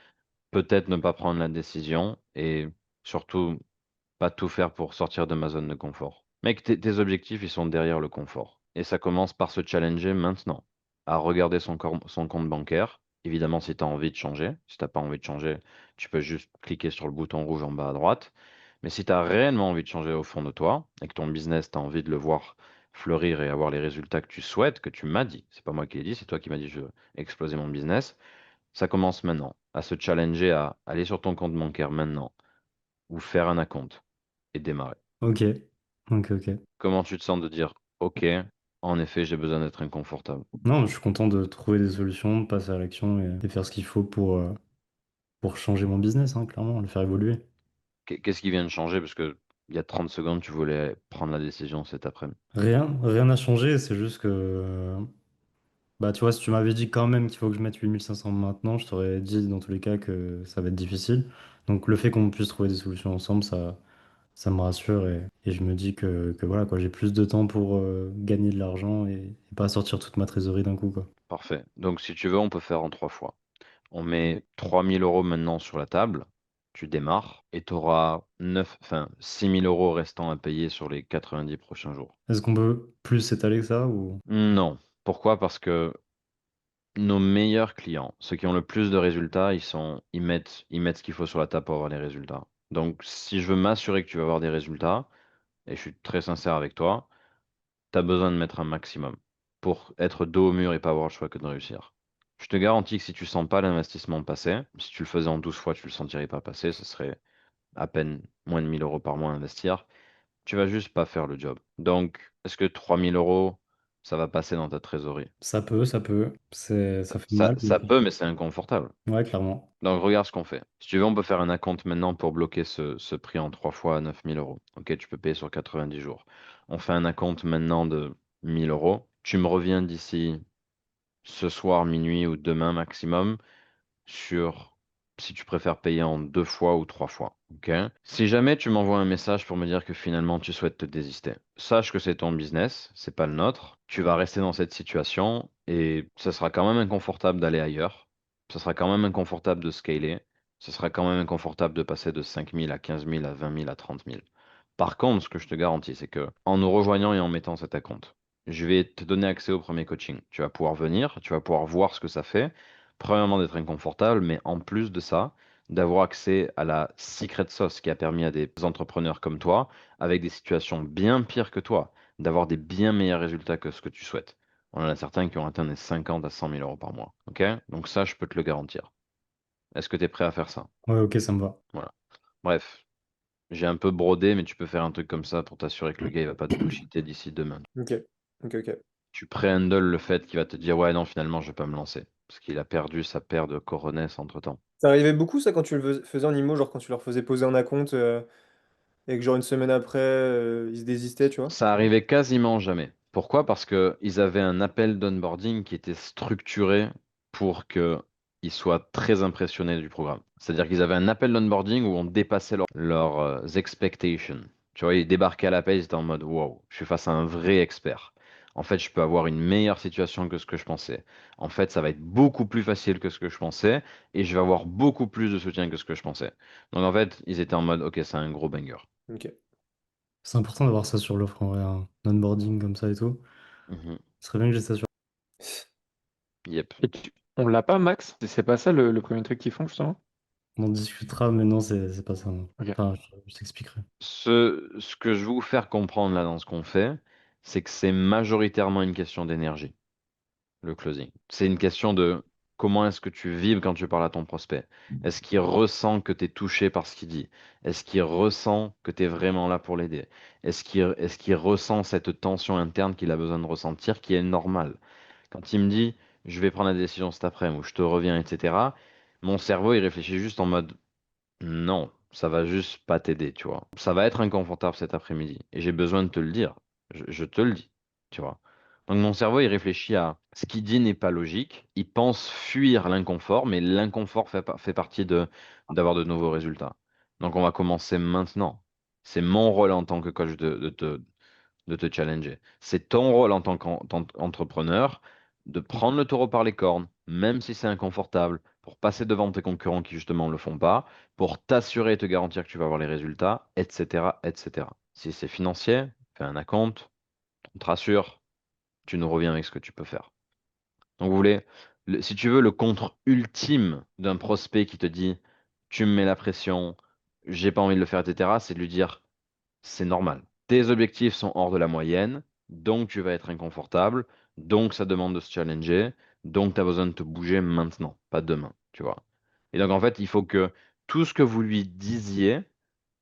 peut-être ne pas prendre la décision et surtout pas tout faire pour sortir de ma zone de confort. Mec, tes objectifs, ils sont derrière le confort. Et ça commence par se challenger maintenant, à regarder son compte bancaire. Évidemment, si tu as envie de changer. Si t'as pas envie de changer, tu peux juste cliquer sur le bouton rouge en bas à droite. Mais si tu as réellement envie de changer au fond de toi et que ton business, tu as envie de le voir fleurir et avoir les résultats que tu souhaites, que tu m'as dit, c'est pas moi qui l'ai dit, c'est toi qui m'as dit je veux exploser mon business, ça commence maintenant, à se challenger, à aller sur ton compte bancaire maintenant ou faire un acompte et démarrer. Ok. Ok, ok. Comment tu te sens de dire, OK, en effet, j'ai besoin d'être inconfortable. Non, je suis content de trouver des solutions, de passer à l'action et faire ce qu'il faut pour changer mon business, hein, clairement, le faire évoluer. Qu'est-ce qui vient de changer? Parce que il y a 30 secondes, tu voulais prendre la décision cet après-midi. Rien n'a changé, c'est juste que, bah, tu vois, si tu m'avais dit quand même qu'il faut que je mette 8500 maintenant, je t'aurais dit dans tous les cas que ça va être difficile. Donc le fait qu'on puisse trouver des solutions ensemble, ça me rassure et je me dis que voilà, quoi, j'ai plus de temps pour gagner de l'argent et pas sortir toute ma trésorerie d'un coup, quoi. Parfait. Donc, si tu veux, on peut faire en 3 fois. On met 3000 € maintenant sur la table, tu démarres et tu auras 6000 € restants à payer sur les 90 prochains jours. Est-ce qu'on peut plus s'étaler que ça ou... Non. Pourquoi? Parce que nos meilleurs clients, ceux qui ont le plus de résultats, ils mettent ce qu'il faut sur la table pour avoir les résultats. Donc, si je veux m'assurer que tu vas avoir des résultats, et je suis très sincère avec toi, tu as besoin de mettre un maximum pour être dos au mur et pas avoir le choix que de réussir. Je te garantis que si tu sens pas l'investissement passer, si tu le faisais en 12 fois, tu le sentirais pas passer, ce serait à peine moins de 1000 € par mois à investir. Tu vas juste pas faire le job. Donc, est-ce que 3000 €, ça va passer dans ta trésorerie? Ça peut, ça fait Ça, mal. ça peut, mais c'est inconfortable. Ouais, clairement. Donc, regarde ce qu'on fait. Si tu veux, on peut faire un acompte maintenant pour bloquer ce prix en 3 fois à 9000 €. Ok, tu peux payer sur 90 jours. On fait un acompte maintenant de 1000 €. Tu me reviens d'ici ce soir, minuit ou demain maximum sur si tu préfères payer en 2 fois ou 3 fois. Ok? Si jamais tu m'envoies un message pour me dire que finalement tu souhaites te désister, sache que c'est ton business, c'est pas le nôtre. Tu vas rester dans cette situation et ça sera quand même inconfortable d'aller ailleurs. Ça sera quand même inconfortable de scaler. Ce sera quand même inconfortable de passer de 5000 à 15 000 à 20 000 à 30 000. Par contre, ce que je te garantis, c'est que en nous rejoignant et en mettant cet acompte, je vais te donner accès au premier coaching. Tu vas pouvoir venir, tu vas pouvoir voir ce que ça fait. Premièrement, d'être inconfortable, mais en plus de ça, d'avoir accès à la secret sauce qui a permis à des entrepreneurs comme toi, avec des situations bien pires que toi, d'avoir des bien meilleurs résultats que ce que tu souhaites. On en a certains qui ont atteint des 50 à 100 000 € par mois. Ok? Donc ça, je peux te le garantir. Est-ce que tu es prêt à faire ça? Ouais, ok, ça me va. Voilà. Bref, j'ai un peu brodé, mais tu peux faire un truc comme ça pour t'assurer que le gars, il va pas te bullshiter d'ici demain. Ok, ok, ok. Tu pré-handle le fait qu'il va te dire, ouais, non, finalement, je vais pas me lancer. Parce qu'il a perdu sa paire de coronets entre-temps. Ça arrivait beaucoup ça quand tu le faisais en IMO, genre quand tu leur faisais poser un acompte et que genre une semaine après, ils se désistaient, tu vois? Ça arrivait quasiment jamais. Pourquoi? Parce que ils avaient un appel d'onboarding qui était structuré pour qu'ils soient très impressionnés du programme. C'est-à-dire qu'ils avaient un appel d'onboarding où on dépassait leurs expectations. Tu vois, ils débarquaient à l'appel, ils étaient en mode wow, je suis face à un vrai expert. En fait, je peux avoir une meilleure situation que ce que je pensais. En fait, ça va être beaucoup plus facile que ce que je pensais et je vais avoir beaucoup plus de soutien que ce que je pensais. Donc en fait, ils étaient en mode ok, c'est un gros banger. Ok. C'est important d'avoir ça sur l'offre en vrai, un onboarding comme ça et tout. Mhm. Ce serait bien que j'ai ça sur. Yep. Et on l'a pas, Max? C'est pas ça le premier truc qu'ils font, justement? On en discutera, mais non, c'est pas ça, non. Ok. Enfin, je t'expliquerai. Ce que je veux vous faire comprendre là dans ce qu'on fait, c'est que c'est majoritairement une question d'énergie, le closing. C'est une question de comment est-ce que tu vibres quand tu parles à ton prospect. Est-ce qu'il ressent que tu es touché par ce qu'il dit? Est-ce qu'il ressent que tu es vraiment là pour l'aider? Est-ce qu'il ressent cette tension interne qu'il a besoin de ressentir, qui est normale? Quand il me dit, je vais prendre la décision cet après-midi, ou je te reviens, etc., Mon cerveau, il réfléchit juste en mode non, ça va juste pas t'aider, tu vois. Ça va être inconfortable cet après-midi et j'ai besoin de te le dire. Je te le dis, tu vois. Donc mon cerveau, il réfléchit à ce qu'il dit n'est pas logique. Il pense fuir l'inconfort, mais l'inconfort fait partie d'avoir de nouveaux résultats. Donc on va commencer maintenant. C'est mon rôle en tant que coach de te challenger. C'est ton rôle en tant qu'entrepreneur de prendre le taureau par les cornes, même si c'est inconfortable, pour passer devant tes concurrents qui justement ne le font pas, pour t'assurer et te garantir que tu vas avoir les résultats, etc., etc. Si c'est financier, fais un acompte, on te rassure, tu nous reviens avec ce que tu peux faire. Donc vous voulez, si tu veux, le contre ultime d'un prospect qui te dit, tu me mets la pression, j'ai pas envie de le faire, etc., c'est de lui dire, c'est normal. Tes objectifs sont hors de la moyenne, donc tu vas être inconfortable, donc ça demande de se challenger, donc tu as besoin de te bouger maintenant, pas demain, tu vois. Et donc en fait, il faut que tout ce que vous lui disiez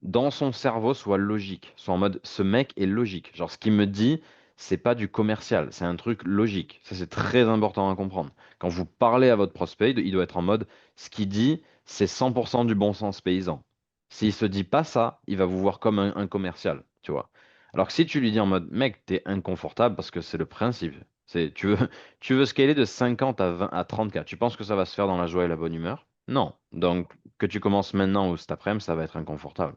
dans son cerveau soit logique, soit en mode ce mec est logique. Genre ce qu'il me dit, c'est pas du commercial, c'est un truc logique. Ça c'est très important à comprendre. Quand vous parlez à votre prospect, il doit être en mode ce qu'il dit, c'est 100% du bon sens paysan. S'il se dit pas ça, il va vous voir comme un commercial, tu vois. Alors que si tu lui dis en mode mec, t'es inconfortable parce que c'est le principe. C'est tu veux scaler de 50 à 20 à 30K. Tu penses que ça va se faire dans la joie et la bonne humeur? Non. Donc que tu commences maintenant ou cet après-midi, ça va être inconfortable.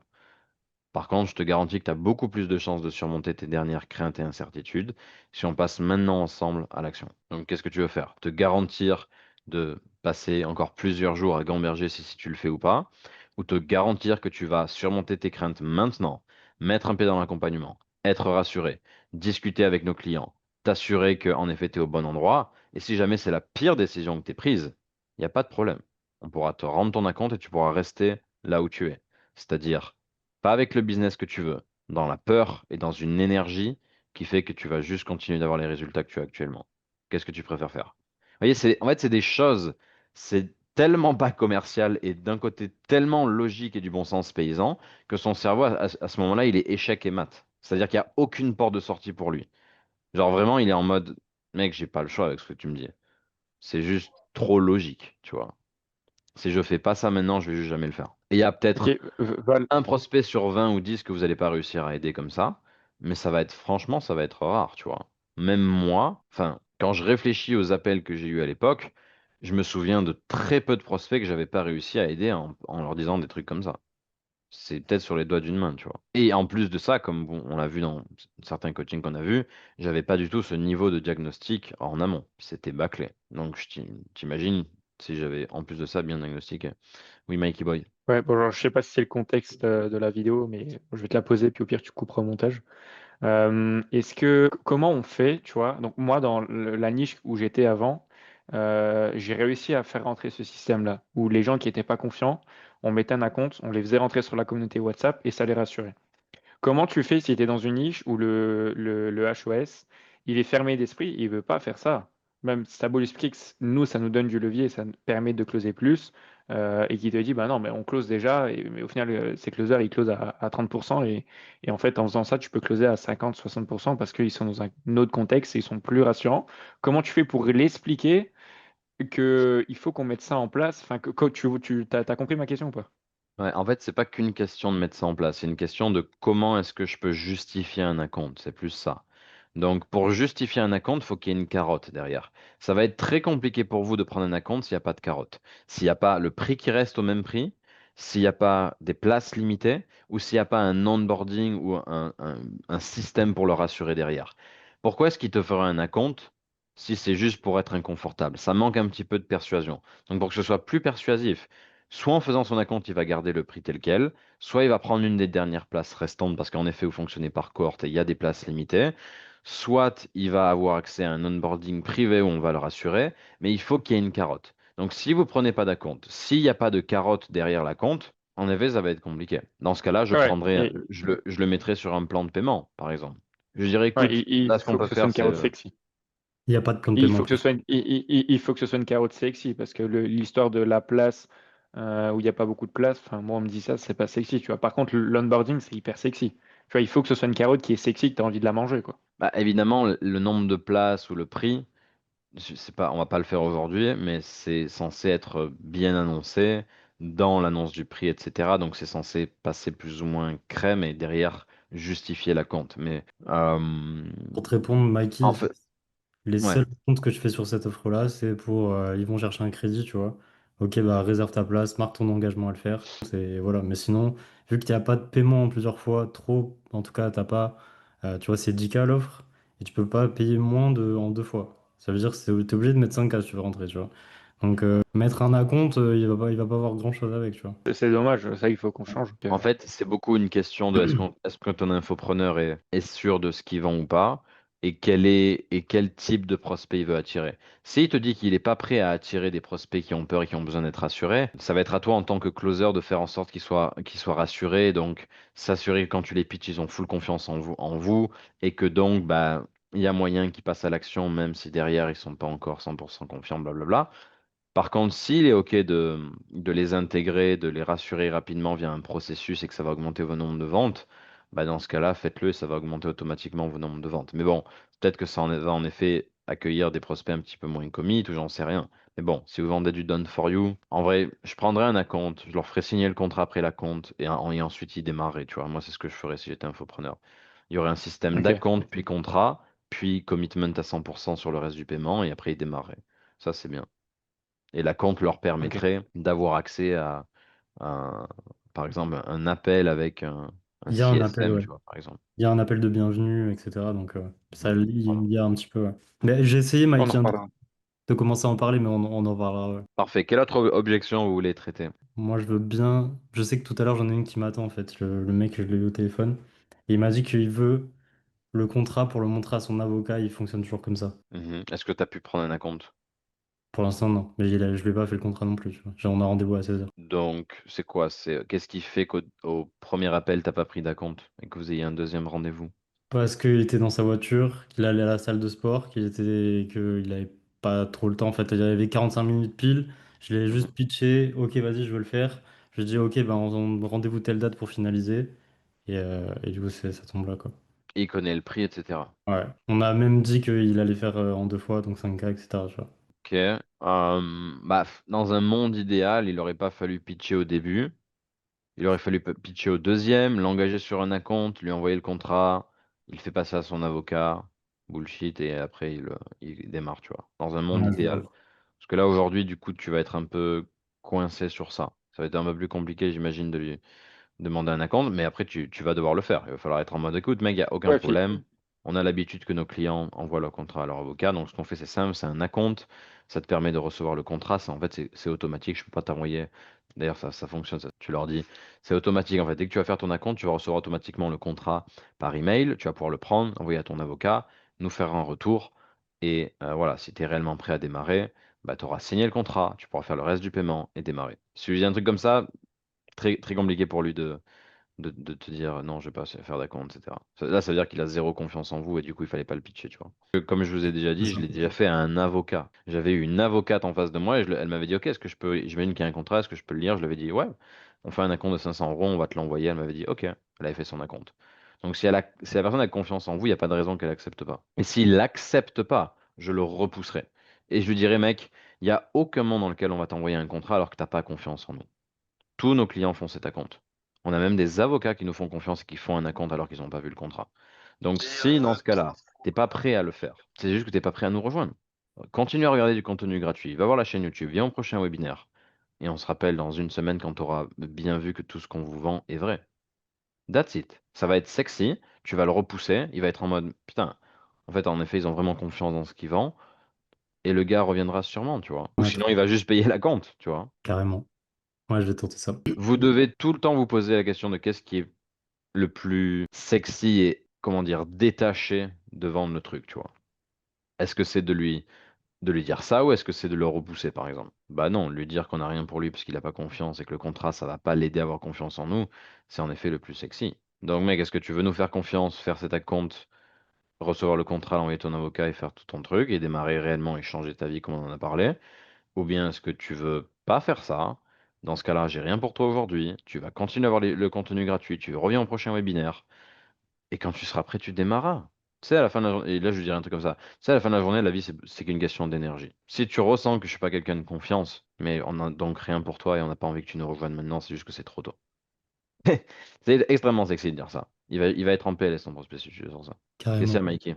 Par contre, je te garantis que tu as beaucoup plus de chances de surmonter tes dernières craintes et incertitudes si on passe maintenant ensemble à l'action. Donc, qu'est-ce que tu veux faire? Te garantir de passer encore plusieurs jours à gamberger si tu le fais ou pas, ou te garantir que tu vas surmonter tes craintes maintenant, mettre un pied dans l'accompagnement, être rassuré, discuter avec nos clients, t'assurer que en effet tu es au bon endroit, et si jamais c'est la pire décision que tu es prise, il n'y a pas de problème. On pourra te rendre ton acompte et tu pourras rester là où tu es. C'est-à-dire pas avec le business que tu veux, dans la peur et dans une énergie qui fait que tu vas juste continuer d'avoir les résultats que tu as actuellement. Qu'est-ce que tu préfères faire? Vous voyez, en fait, c'est des choses, c'est tellement pas commercial et d'un côté tellement logique et du bon sens paysan que son cerveau, à ce moment-là, il est échec et mat. C'est-à-dire qu'il n'y a aucune porte de sortie pour lui. Genre vraiment, il est en mode, mec, j'ai pas le choix avec ce que tu me dis. C'est juste trop logique, tu vois. Si je fais pas ça maintenant, je vais juste jamais le faire. Et il y a Ok, peut-être Val, un prospect sur 20 ou 10 que vous n'allez pas réussir à aider comme ça, mais ça va être, franchement, ça va être rare, tu vois. Même moi, enfin, quand je réfléchis aux appels que j'ai eus à l'époque, je me souviens de très peu de prospects que j'avais pas réussi à aider en leur disant des trucs comme ça. C'est peut-être sur les doigts d'une main, tu vois. Et en plus de ça, comme on l'a vu dans certains coachings qu'on a vus, j'avais pas du tout ce niveau de diagnostic en amont. C'était bâclé. Donc, t'imagines si j'avais en plus de ça bien diagnostiqué. Oui, Mikey Boy. ouais, bon, genre, je sais pas si c'est le contexte de la vidéo, mais je vais te la poser, puis au pire, tu couperas au montage. Comment on fait, tu vois? Donc, moi, dans la niche où j'étais avant, j'ai réussi à faire rentrer ce système-là, où les gens qui n'étaient pas confiants, on mettait un compte, on les faisait rentrer sur la communauté WhatsApp et ça les rassurait. Comment tu fais si tu es dans une niche où le HOS, il est fermé d'esprit, il veut pas faire ça. Même si t'as beau lui expliquer que nous, ça nous donne du levier, ça nous permet de closer plus, et qui te dit, bah non, mais on close déjà, mais au final, ces closers, ils closent à 30%, et en fait, en faisant ça, tu peux closer à 50-60% parce qu'ils sont dans un autre contexte et ils sont plus rassurants. Comment tu fais pour l'expliquer qu'il faut qu'on mette ça en place? Enfin, t'as compris ma question ou pas? Ouais, en fait, c'est pas qu'une question de mettre ça en place, c'est une question de comment est-ce que je peux justifier un acompte. C'est plus ça. Donc, pour justifier un acompte, il faut qu'il y ait une carotte derrière. Ça va être très compliqué pour vous de prendre un acompte s'il n'y a pas de carotte. S'il n'y a pas le prix qui reste au même prix, s'il n'y a pas des places limitées, ou s'il n'y a pas un onboarding ou un système pour le rassurer derrière. Pourquoi est-ce qu'il te fera un acompte si c'est juste pour être inconfortable? Ça manque un petit peu de persuasion. Donc, pour que ce soit plus persuasif, soit en faisant son acompte, il va garder le prix tel quel, soit il va prendre une des dernières places restantes parce qu'en effet, vous fonctionnez par cohorte et il y a des places limitées, soit il va avoir accès à un onboarding privé où on va le rassurer, mais il faut qu'il y ait une carotte. Donc si vous prenez pas d'acompte, s'il n'y a pas de carotte derrière la compte, en effet, ça va être compliqué. Dans ce cas-là, Ouais, mais je le mettrai sur un plan de paiement, par exemple. Je dirais, ouais, écoute, il là, ce qu'on faut que peut ce soit faire, une c'est carotte sexy. Il n'y a pas de plan de Il paiement faut en que ce plus. soit il faut que ce soit une carotte sexy parce que l'histoire de la place où il n'y a pas beaucoup de place, enfin moi on me dit ça, c'est pas sexy, tu vois. Par contre, l'onboarding c'est hyper sexy. Tu vois, il faut que ce soit une carotte qui est sexy, que tu as envie de la manger, quoi. bah, évidemment, le nombre de places ou le prix. c'est pas, on va pas le faire aujourd'hui, mais c'est censé être bien annoncé dans l'annonce du prix, etc. Donc c'est censé passer plus ou moins crème et derrière justifier la compte. Mais Pour te répondre, en Mikey, fait, les ouais. seuls comptes que je fais sur cette offre-là, c'est pour ils vont chercher un crédit, tu vois. Ok, bah réserve ta place, marque ton engagement à le faire. C'est voilà. Mais sinon, vu qu'il n'y a pas de paiement en plusieurs fois, trop, en tout cas, t'as pas, tu vois, c'est 10K l'offre et tu peux pas payer moins en 2 fois. Ça veut dire que t'es obligé de mettre 5K si tu veux rentrer, tu vois. Donc mettre un acompte, il va pas avoir grand-chose avec, tu vois. C'est dommage, ça, il faut qu'on change. En fait, c'est beaucoup une question de est-ce que ton infopreneur est sûr de ce qu'il vend ou pas et quel type de prospect il veut attirer. S'il te dit qu'il n'est pas prêt à attirer des prospects qui ont peur et qui ont besoin d'être rassurés, ça va être à toi en tant que closer de faire en sorte qu'ils soient rassurés, donc s'assurer que quand tu les pitches, ils ont full confiance en vous et que donc bah, il y a moyen qu'ils passent à l'action même si derrière ils sont pas encore 100% confiants, blablabla. Par contre, s'il est OK de les intégrer, de les rassurer rapidement via un processus et que ça va augmenter vos nombres de ventes, bah dans ce cas-là, faites-le et ça va augmenter automatiquement vos nombres de ventes. Mais bon, peut-être que ça va en effet accueillir des prospects un petit peu moins commis, ou j'en sais rien. Mais bon, si vous vendez du done for you, en vrai, je prendrais un acompte, je leur ferai signer le contrat après l'acompte et ensuite ils démarreraient, tu vois. Moi, c'est ce que je ferais si j'étais infopreneur. Il y aurait un système Ok, d'acompte, puis contrat, puis commitment à 100% sur le reste du paiement et après ils démarreraient. Ça, c'est bien. Et la compte leur ok, permettrait d'avoir accès à, par exemple, un appel avec un Il y a un appel, CSM, ouais. tu vois, par exemple. Il y a un appel de bienvenue, etc. Donc ça Mhm. lie Voilà. il y a un petit peu, ouais. Mais j'ai essayé, on Mike, en hein, reparlera. de commencer à en parler, mais on en parlera, ouais. Parfait. Quelle autre objection vous voulez traiter? Moi, je veux bien. Je sais que tout à l'heure, j'en ai une qui m'attend, en fait. Le mec, je l'ai eu au téléphone. Et il m'a dit qu'il veut le contrat pour le montrer à son avocat. Il fonctionne toujours comme ça. Mhm. Est-ce que tu as pu prendre un acompte? Pour l'instant, non. Mais je lui ai pas fait le contrat non plus, tu vois. On a rendez-vous à 16h. Donc, c'est quoi? Qu'est-ce qui fait qu'au premier appel, t'as pas pris d'acompte et que vous ayez un deuxième rendez-vous? Parce qu'il était dans sa voiture, qu'il allait à la salle de sport, qu'il avait pas trop le temps. En fait, il y avait 45 minutes pile. Je l'ai Mhm. juste pitché. Ok, vas-y, je veux le faire. Je lui ai dit, ok, ben, rendez-vous telle date pour finaliser. Et du coup, ça tombe là, quoi. Il connaît le prix, etc. Ouais. On a même dit qu'il allait faire en 2 fois, donc 5K, etc. tu vois. Ok. Bah, dans un monde idéal, il aurait pas fallu pitcher au début. Il aurait fallu pitcher au deuxième, l'engager sur un acompte, lui envoyer le contrat, il fait passer à son avocat, bullshit, et après il démarre, tu vois, dans un monde Ouais, je idéal. vois. Parce que là, aujourd'hui, du coup, tu vas être un peu coincé sur ça. Ça va être un peu plus compliqué, j'imagine, de lui demander un acompte, mais après, tu vas devoir le faire. Il va falloir être en mode, écoute, mec, il n'y a aucun Ouais, puis, problème. On a l'habitude que nos clients envoient leur contrat à leur avocat. Donc, ce qu'on fait, c'est simple, c'est un acompte. Ça te permet de recevoir le contrat. En fait, c'est automatique. Je peux pas t'envoyer. D'ailleurs, ça fonctionne. Tu leur dis, c'est automatique. En fait, dès que tu vas faire ton acompte, tu vas recevoir automatiquement le contrat par email. Tu vas pouvoir le prendre, envoyer à ton avocat, nous faire un retour. Et voilà, si tu es réellement prêt à démarrer, bah, tu auras signé le contrat. Tu pourras faire le reste du paiement et démarrer. Si je dis un truc comme ça, très, très compliqué pour lui de te dire non, je vais pas faire d'acompte, etc. Là, ça veut dire qu'il a zéro confiance en vous et du coup, il fallait pas le pitcher, tu vois. Comme je vous ai déjà C'est dit, je ça. l'ai déjà fait à un avocat. J'avais eu une avocate en face de moi et elle m'avait dit, ok, est-ce que je peux, j'imagine qu'il y a un contrat, est-ce que je peux le lire? Je lui avais dit, ouais, on fait un acompte de 500 euros, on va te l'envoyer. Elle m'avait dit, ok, elle avait fait son acompte. Donc, si la personne a confiance en vous, il n'y a pas de raison qu'elle accepte pas. Et s'il l'accepte pas, je le repousserai. Et je lui dirai, mec, il n'y a aucun monde dans lequel on va t'envoyer un contrat alors que tu n'as pas confiance en nous. Tous nos clients font cet acompte. On a même des avocats qui nous font confiance et qui font un acompte alors qu'ils n'ont pas vu le contrat. Donc si dans ce cas-là, t'es pas prêt à le faire, c'est juste que t'es pas prêt à nous rejoindre. Continue à regarder du contenu gratuit, va voir la chaîne YouTube, viens au prochain webinaire. Et on se rappelle dans une semaine quand tu auras bien vu que tout ce qu'on vous vend est vrai. That's it. Ça va être sexy, tu vas le repousser, il va être en mode putain, en fait en effet ils ont vraiment confiance dans ce qu'ils vendent, et le gars reviendra sûrement, tu vois. Ou Ouais, sinon il va juste payer la compte, tu vois. carrément. Ouais, je vais tenter ça. Vous devez tout le temps vous poser la question de qu'est-ce qui est le plus sexy et, comment dire, détaché de vendre le truc, tu vois. Est-ce que c'est de lui dire ça ou est-ce que c'est de le repousser, par exemple? Bah non, lui dire qu'on n'a rien pour lui parce qu'il n'a pas confiance et que le contrat, ça va pas l'aider à avoir confiance en nous, c'est en effet le plus sexy. Donc, mec, est-ce que tu veux nous faire confiance, faire cet acompte, recevoir le contrat, envoyer ton avocat et faire tout ton truc et démarrer réellement et changer ta vie comme on en a parlé? Ou bien est-ce que tu veux pas faire ça? Dans ce cas-là, j'ai rien pour toi aujourd'hui. Tu vas continuer à avoir le contenu gratuit. Tu reviens au prochain webinaire. Et quand tu seras prêt, tu démarras. Tu sais, à la fin de la journée, et là je dirais un truc comme ça, tu sais, à la fin de la journée, la vie, c'est qu'une question d'énergie. Si tu ressens que je suis pas quelqu'un de confiance, mais on n'a donc rien pour toi et on n'a pas envie que tu nous rejoignes maintenant, c'est juste que c'est trop tôt. C'est extrêmement sexy de dire ça. Il va être en PLS ton prospect si tu dis ça. Qu'est-ce qu'il y Carrément. a, Mikey?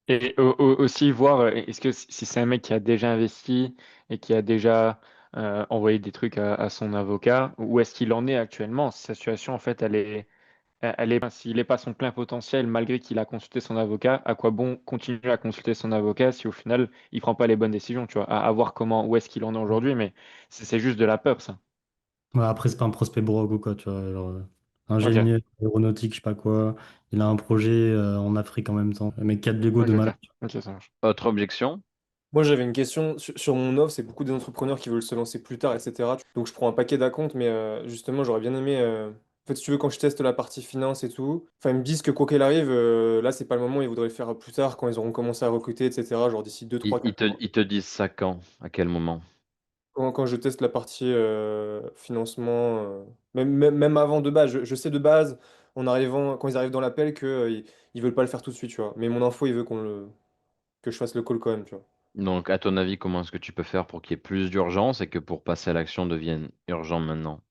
Et aussi voir est-ce que si c'est un mec qui a déjà investi et qui a déjà envoyé des trucs à son avocat, où est-ce qu'il en est actuellement? Sa situation, en fait, s'il n'est pas à son plein potentiel malgré qu'il a consulté son avocat, à quoi bon continuer à consulter son avocat si au final il prend pas les bonnes décisions, tu vois, à voir où est-ce qu'il en est aujourd'hui, mais c'est juste de la peur, ça. Ouais, après, c'est pas un prospect brogue ou quoi, tu vois. Genre, Ok, ingénieur aéronautique, je sais pas quoi. Il a un projet en Afrique en même temps. Le mec, 4 Lego ok, de malade. ok, ok, ça marche. Autre objection? Moi, j'avais une question sur mon offre. C'est beaucoup des entrepreneurs qui veulent se lancer plus tard, etc. Donc, je prends un paquet d'acomptes, mais justement, j'aurais bien aimé. En fait, si tu veux, quand je teste la partie finance et tout, enfin, ils me disent que quoi qu'il arrive, là, c'est pas le moment. Ils voudraient le faire plus tard, quand ils auront commencé à recruter, etc. Genre d'ici 2 Ils, 3 ils 4 te, mois. ils te disent ça quand? À quel moment? Quand je teste la partie financement, même avant de base, je sais de base, quand ils arrivent dans l'appel, que ils veulent pas le faire tout de suite, tu vois. Mais mon info, il veut que je fasse le call quand même, tu vois. Donc, à ton avis, comment est-ce que tu peux faire pour qu'il y ait plus d'urgence et que pour passer à l'action devienne urgent maintenant?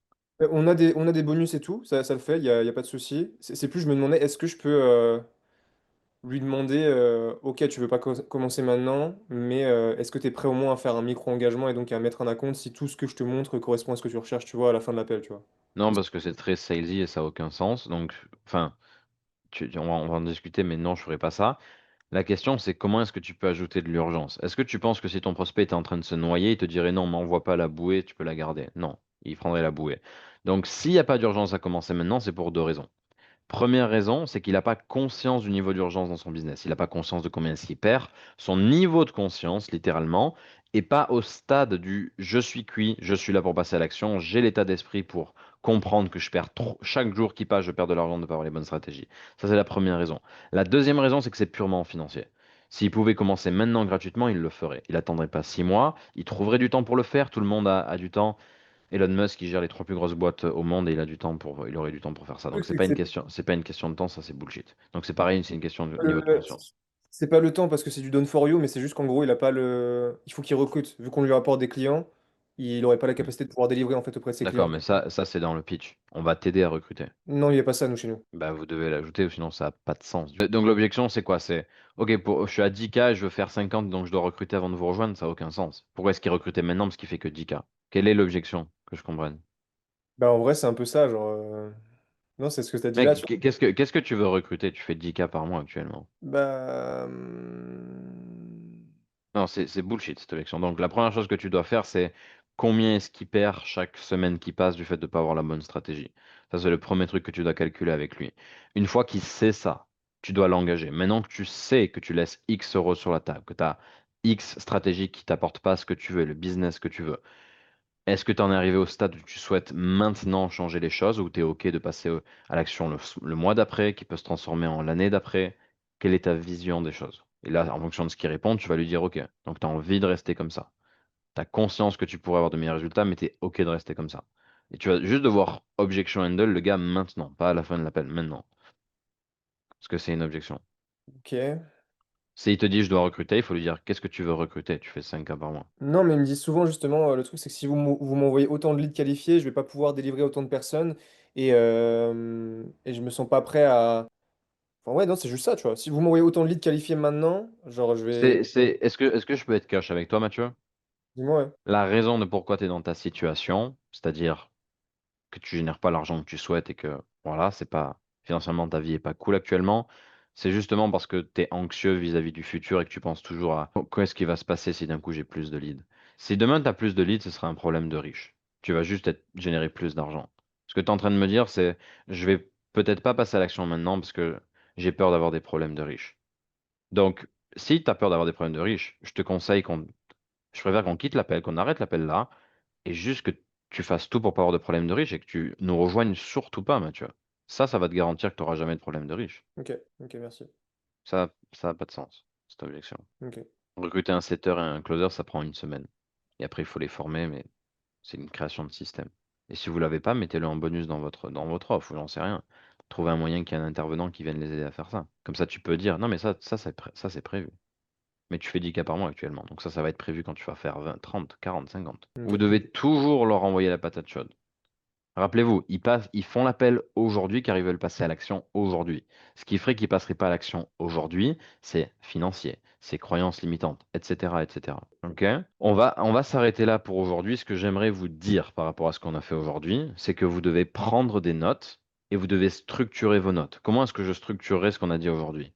On a des bonus et tout, ça le fait, y a pas de souci. C'est plus, je me demandais, est-ce que je peux lui demander, ok, tu veux pas commencer maintenant, mais est-ce que tu es prêt au moins à faire un micro-engagement et donc à mettre un acompte si tout ce que je te montre correspond à ce que tu recherches, tu vois, à la fin de l'appel, tu vois. Non, parce que c'est très salesy et ça n'a aucun sens. Donc, enfin, on va en discuter, mais non, je ferai pas ça. La question, c'est comment est-ce que tu peux ajouter de l'urgence? Est-ce que tu penses que si ton prospect était en train de se noyer, il te dirait non, m'envoie pas la bouée, tu peux la garder? Non, il prendrait la bouée. Donc, s'il n'y a pas d'urgence à commencer maintenant, c'est pour deux raisons. Première raison, c'est qu'il n'a pas conscience du niveau d'urgence dans son business. Il n'a pas conscience de combien est-ce qu'il perd. Son niveau de conscience, littéralement, est pas au stade du je suis cuit, je suis là pour passer à l'action, j'ai l'état d'esprit pour comprendre que je perds trop. Chaque jour qui passe, je perds de l'argent de ne pas avoir les bonnes stratégies. Ça, c'est la première raison. La deuxième raison, c'est que c'est purement financier. S'il pouvait commencer maintenant gratuitement, il le ferait. Il attendrait pas 6 mois, il trouverait du temps pour le faire. Tout le monde a du temps. Elon Musk, il gère les trois plus grosses boîtes au monde et il aurait du temps pour faire ça. Donc Oui, c'est pas une question de temps, ça c'est bullshit. Donc c'est pareil, c'est une question de niveau de Euh, conscience. c'est pas le temps parce que c'est du done for you, mais c'est juste qu'en gros, il a pas il faut qu'il recrute. Vu qu'on lui rapporte des clients, il aurait pas la Hmm. capacité de pouvoir délivrer en fait auprès de ses clients. D'accord, mais ça c'est dans le pitch. On va t'aider à recruter. Non, il n'y a pas ça, nous, chez nous. Bah vous devez l'ajouter, sinon ça n'a pas de sens. Donc l'objection c'est quoi? C'est ok, je suis à 10K, je veux faire 50, donc je dois recruter avant de vous rejoindre, ça n'a aucun sens. Pourquoi est-ce qu'il recrutait maintenant parce qu'il fait que 10K? Quelle est l'objection? Que je comprenne. Bah, en vrai, c'est un peu ça, genre. Non, c'est ce que tu as dit là. Mec, qu'est-ce que tu veux recruter? Tu fais 10K par mois actuellement. Bah. Non, c'est bullshit cette élection. Donc la première chose que tu dois faire, c'est combien est-ce qu'il perd chaque semaine qui passe du fait de ne pas avoir la bonne stratégie. Ça, c'est le premier truc que tu dois calculer avec lui. Une fois qu'il sait ça, tu dois l'engager. Maintenant que tu sais que tu laisses X euros sur la table, que tu as X stratégie qui t'apporte pas ce que tu veux, le business que tu veux, est-ce que tu en es arrivé au stade où tu souhaites maintenant changer les choses, ou tu es OK de passer à l'action le mois d'après, qui peut se transformer en l'année d'après? Quelle est ta vision des choses? Et là, en fonction de ce qu'il répond, tu vas lui dire OK. Donc, tu as envie de rester comme ça. Tu as conscience que tu pourrais avoir de meilleurs résultats, mais tu es OK de rester comme ça. Et tu vas juste devoir objection handle le gars maintenant, pas à la fin de l'appel, maintenant. Parce que c'est une objection. Ok. S'il te dit je dois recruter, il faut lui dire qu'est-ce que tu veux recruter? Tu fais 5K par mois. Non, mais ils me disent souvent, justement, le truc, c'est que si vous m'envoyez autant de leads qualifiés, je vais pas pouvoir délivrer autant de personnes et je me sens pas prêt à. Enfin, ouais, non, c'est juste ça, tu vois. Si vous m'envoyez autant de leads qualifiés maintenant, genre, je vais. Est-ce que je peux être cash avec toi, Mathieu? Dis-moi, ouais. La raison de pourquoi tu es dans ta situation, c'est-à-dire que tu génères pas l'argent que tu souhaites et que voilà, c'est pas financièrement ta vie est pas cool actuellement, c'est justement parce que tu es anxieux vis-à-vis du futur et que tu penses toujours à qu'est-ce qui va se passer si d'un coup j'ai plus de leads. Si demain tu as plus de leads, ce sera un problème de riche. Tu vas juste générer plus d'argent. Ce que tu es en train de me dire, c'est je vais peut-être pas passer à l'action maintenant parce que j'ai peur d'avoir des problèmes de riches. Donc, si tu as peur d'avoir des problèmes de riches, je préfère qu'on quitte l'appel, qu'on arrête l'appel là et juste que tu fasses tout pour pas avoir de problème de riche et que tu nous rejoignes surtout pas, Mathieu. Ça va te garantir que tu n'auras jamais de problème de riche. Ok, ok, merci. Ça n'a pas de sens, cette objection. Ok. Recruter un setter et un closer, ça prend une semaine. Et après, il faut les former, mais c'est une création de système. Et si vous l'avez pas, mettez-le en bonus dans votre offre, ou j'en sais rien. trouver un moyen qu'il y ait un intervenant qui vienne les aider à faire ça. Comme ça, tu peux dire, non, mais ça c'est prévu. Mais tu fais 10 cas par mois actuellement. Donc ça va être prévu quand tu vas faire 20, 30, 40, 50. Ok. Vous devez toujours leur envoyer la patate chaude. Rappelez-vous, ils font l'appel aujourd'hui car ils veulent passer à l'action aujourd'hui. Ce qui ferait qu'ils ne passeraient pas à l'action aujourd'hui, c'est financier, c'est croyances limitantes, etc., etc. Ok? On va s'arrêter là pour aujourd'hui. Ce que j'aimerais vous dire par rapport à ce qu'on a fait aujourd'hui, c'est que vous devez prendre des notes et vous devez structurer vos notes. Comment est-ce que je structurerai ce qu'on a dit aujourd'hui?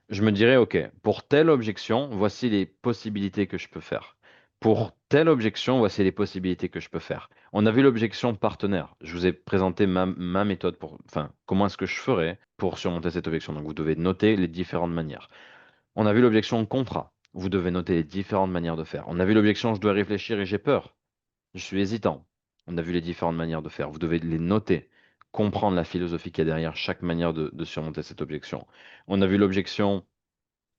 Je me dirais, OK, pour telle objection, voici les possibilités que je peux faire. Pour telle objection, voici les possibilités que je peux faire. On a vu l'objection partenaire. Je vous ai présenté ma méthode pour, enfin, comment est-ce que je ferais pour surmonter cette objection. Donc, vous devez noter les différentes manières. On a vu l'objection contrat. Vous devez noter les différentes manières de faire. On a vu l'objection je dois réfléchir et j'ai peur. Je suis hésitant. On a vu les différentes manières de faire. Vous devez les noter, comprendre la philosophie qu'il y a derrière chaque manière de surmonter cette objection. On a vu l'objection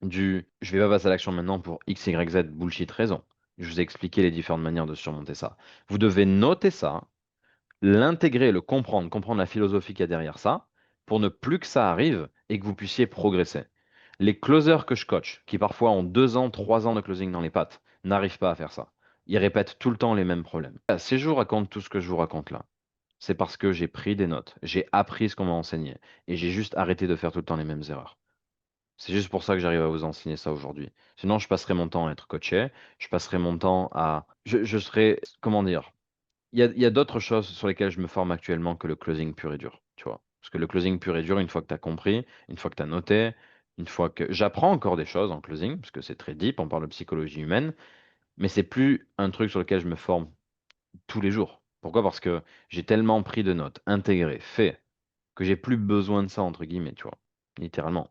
je vais pas passer à l'action maintenant pour X, Y, Z bullshit raison. Je vous ai expliqué les différentes manières de surmonter ça. Vous devez noter ça, l'intégrer, le comprendre, comprendre la philosophie qu'il y a derrière ça, pour ne plus que ça arrive et que vous puissiez progresser. Les closers que je coach, qui parfois ont 2 ans, 3 ans de closing dans les pattes, n'arrivent pas à faire ça. Ils répètent tout le temps les mêmes problèmes. Si je vous raconte tout ce que je vous raconte là, c'est parce que j'ai pris des notes, j'ai appris ce qu'on m'a enseigné, et j'ai juste arrêté de faire tout le temps les mêmes erreurs. C'est juste pour ça que j'arrive à vous enseigner ça aujourd'hui. Sinon, je passerai mon temps à être coaché, je passerai mon temps à... Je serai... Comment dire? Il y a d'autres choses sur lesquelles je me forme actuellement que le closing pur et dur, tu vois. Parce que le closing pur et dur, une fois que tu as compris, une fois que tu as noté, une fois que... J'apprends encore des choses en closing, parce que c'est très deep, on parle de psychologie humaine, mais c'est plus un truc sur lequel je me forme tous les jours. Pourquoi? Parce que j'ai tellement pris de notes, intégré, fait, que j'ai plus besoin de ça, entre guillemets, tu vois. Littéralement.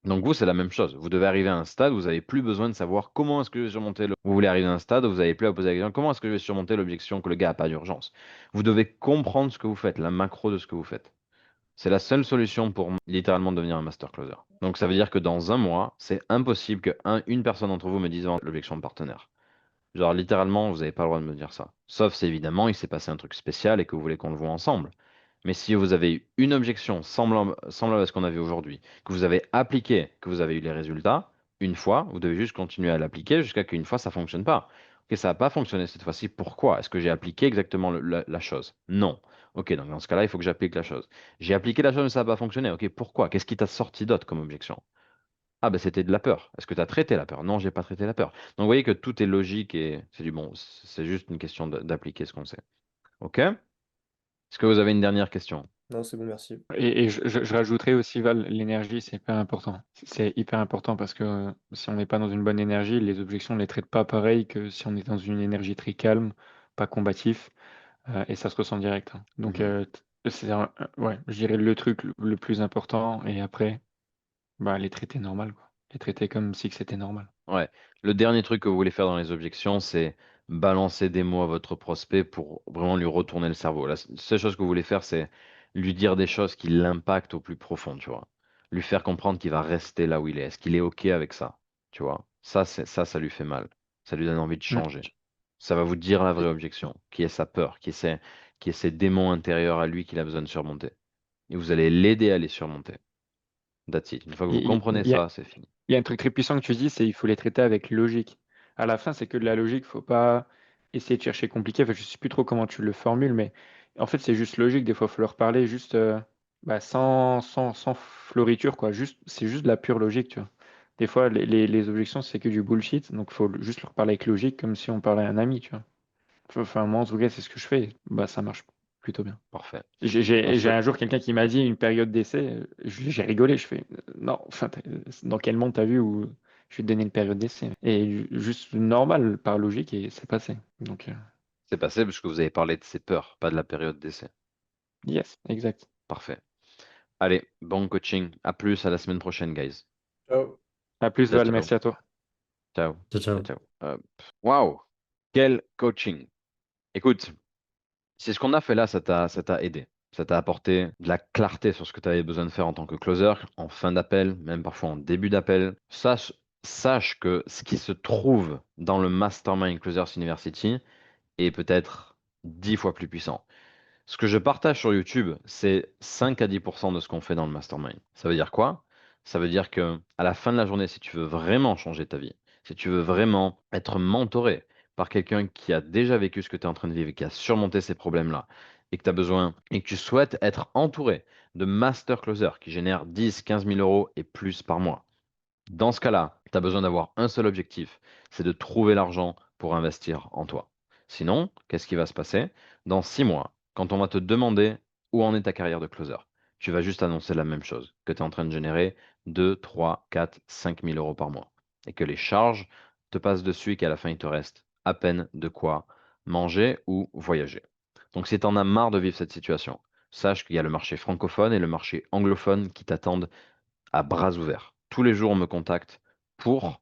Donc vous, c'est la même chose. Vous devez arriver à un stade où vous n'avez plus besoin de savoir comment est-ce que je vais surmonter le... Vous voulez arriver à un stade où vous n'avez plus à poser la question comment est-ce que je vais surmonter l'objection que le gars n'a pas d'urgence. Vous devez comprendre ce que vous faites, la macro de ce que vous faites. C'est la seule solution pour littéralement devenir un master closer. Donc ça veut dire que dans un mois, c'est impossible qu'une personne d'entre vous me dise l'objection de partenaire. Genre littéralement, vous n'avez pas le droit de me dire ça. Sauf si évidemment il s'est passé un truc spécial et que vous voulez qu'on le voit ensemble. Mais si vous avez eu une objection semblable à ce qu'on a vu aujourd'hui, que vous avez appliqué, que vous avez eu les résultats, une fois, vous devez juste continuer à l'appliquer jusqu'à qu'une fois ça ne fonctionne pas. Ok, ça n'a pas fonctionné cette fois-ci. Pourquoi? Est-ce que j'ai appliqué exactement la chose? Non. Ok, donc dans ce cas-là, il faut que j'applique la chose. J'ai appliqué la chose, mais ça n'a pas fonctionné. Ok, pourquoi? Qu'est-ce qui t'a sorti d'autre comme objection? Ah, ben c'était de la peur. Est-ce que tu as traité la peur? Non, j'ai pas traité la peur. Donc vous voyez que tout est logique et c'est du bon. C'est juste une question d'appliquer ce qu'on sait. Ok? Est-ce que vous avez une dernière question? Non, c'est bon, merci. Et je rajouterais aussi, Val, l'énergie, c'est hyper important. C'est hyper important parce que si on n'est pas dans une bonne énergie, les objections ne les traitent pas pareil que si on est dans une énergie très calme, pas combatif, et ça se ressent direct, hein. Donc, Mhm. ouais, je dirais le truc le plus important, et après, bah, les traiter normal, quoi. Les traiter comme si que c'était normal. Ouais. Le dernier truc que vous voulez faire dans les objections, c'est balancer des mots à votre prospect pour vraiment lui retourner le cerveau. La seule chose que vous voulez faire, c'est lui dire des choses qui l'impactent au plus profond, tu vois. Lui faire comprendre qu'il va rester là où il est. Est-ce qu'il est OK avec ça? Tu vois. Ça lui fait mal. Ça lui donne envie de Mm. changer. Ça va vous dire la vraie objection, qui est sa peur, qui est ses démons intérieurs à lui qu'il a besoin de surmonter. Et vous allez l'aider à les surmonter. That's it. Une fois que vous Il comprenez il y a, ça, c'est fini. il y a un truc très puissant que tu dis, c'est il faut les traiter avec logique. À la fin, c'est que de la logique, faut pas essayer de chercher compliqué. Enfin, je sais plus trop comment tu le formules, mais en fait, c'est juste logique. Des fois, il faut leur parler juste bah, sans floriture, quoi. C'est juste de la pure logique, tu vois. Des fois, les objections, c'est que du bullshit, donc il faut juste leur parler avec logique, comme si on parlait à un ami, tu vois. Enfin, moi, en tout cas, c'est ce que je fais. Bah, ça marche plutôt bien. Parfait. J'ai un jour quelqu'un qui m'a dit une période d'essai, j'ai rigolé, je fais non, enfin, dans quel monde t'as vu où je vais te donner une période d'essai? Et juste normal, par logique, et c'est passé. Donc, C'est passé parce que vous avez parlé de ses peurs, pas de la période d'essai. yes, exact. Parfait. Allez, bon coaching. À plus, à la semaine prochaine, guys. Ciao. À plus, Ciao, Val, ciao. merci à toi. Ciao. Ciao, Ciao, ciao. ciao. Waouh! Quel coaching. Écoute, c'est ce qu'on a fait là, ça t'a aidé. Ça t'a apporté de la clarté sur ce que tu avais besoin de faire en tant que closer, en fin d'appel, même parfois en début d'appel. Sache que ce qui se trouve dans le Mastermind Closers University est peut-être 10 fois plus puissant. Ce que je partage sur YouTube, c'est 5 à 10% de ce qu'on fait dans le mastermind. Ça veut dire quoi? Ça veut dire que à la fin de la journée, si tu veux vraiment changer ta vie, si tu veux vraiment être mentoré par quelqu'un qui a déjà vécu ce que tu es en train de vivre, qui a surmonté ces problèmes-là, et que tu as besoin, et que tu souhaites être entouré de master closers qui génèrent 10, 15 000 euros et plus par mois. Dans ce cas-là, tu as besoin d'avoir un seul objectif, c'est de trouver l'argent pour investir en toi. Sinon, qu'est-ce qui va se passer? Dans 6 mois, quand on va te demander où en est ta carrière de closer, tu vas juste annoncer la même chose, que tu es en train de générer 2, 3, 4, 5 000 euros par mois. Et que les charges te passent dessus et qu'à la fin, il te reste à peine de quoi manger ou voyager. Donc si tu en as marre de vivre cette situation, sache qu'il y a le marché francophone et le marché anglophone qui t'attendent à bras ouverts. Tous les jours, on me contacte pour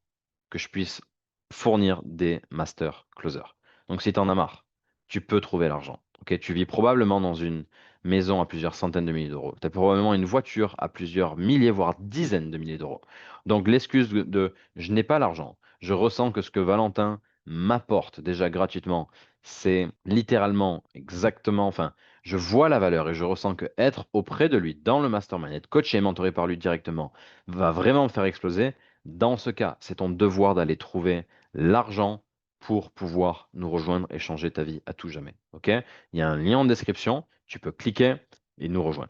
que je puisse fournir des master closers. Donc, si tu en as marre, tu peux trouver l'argent. Ok, tu vis probablement dans une maison à plusieurs centaines de milliers d'euros. Tu as probablement une voiture à plusieurs milliers, voire dizaines de milliers d'euros. Donc, l'excuse de je n'ai pas l'argent, je ressens que ce que Valentin m'apporte déjà gratuitement, c'est littéralement exactement, enfin, je vois la valeur et je ressens que être auprès de lui dans le mastermind, être coaché et mentoré par lui directement, va vraiment me faire exploser. Dans ce cas, c'est ton devoir d'aller trouver l'argent pour pouvoir nous rejoindre et changer ta vie à tout jamais. Ok? Il y a un lien en description, tu peux cliquer et nous rejoindre.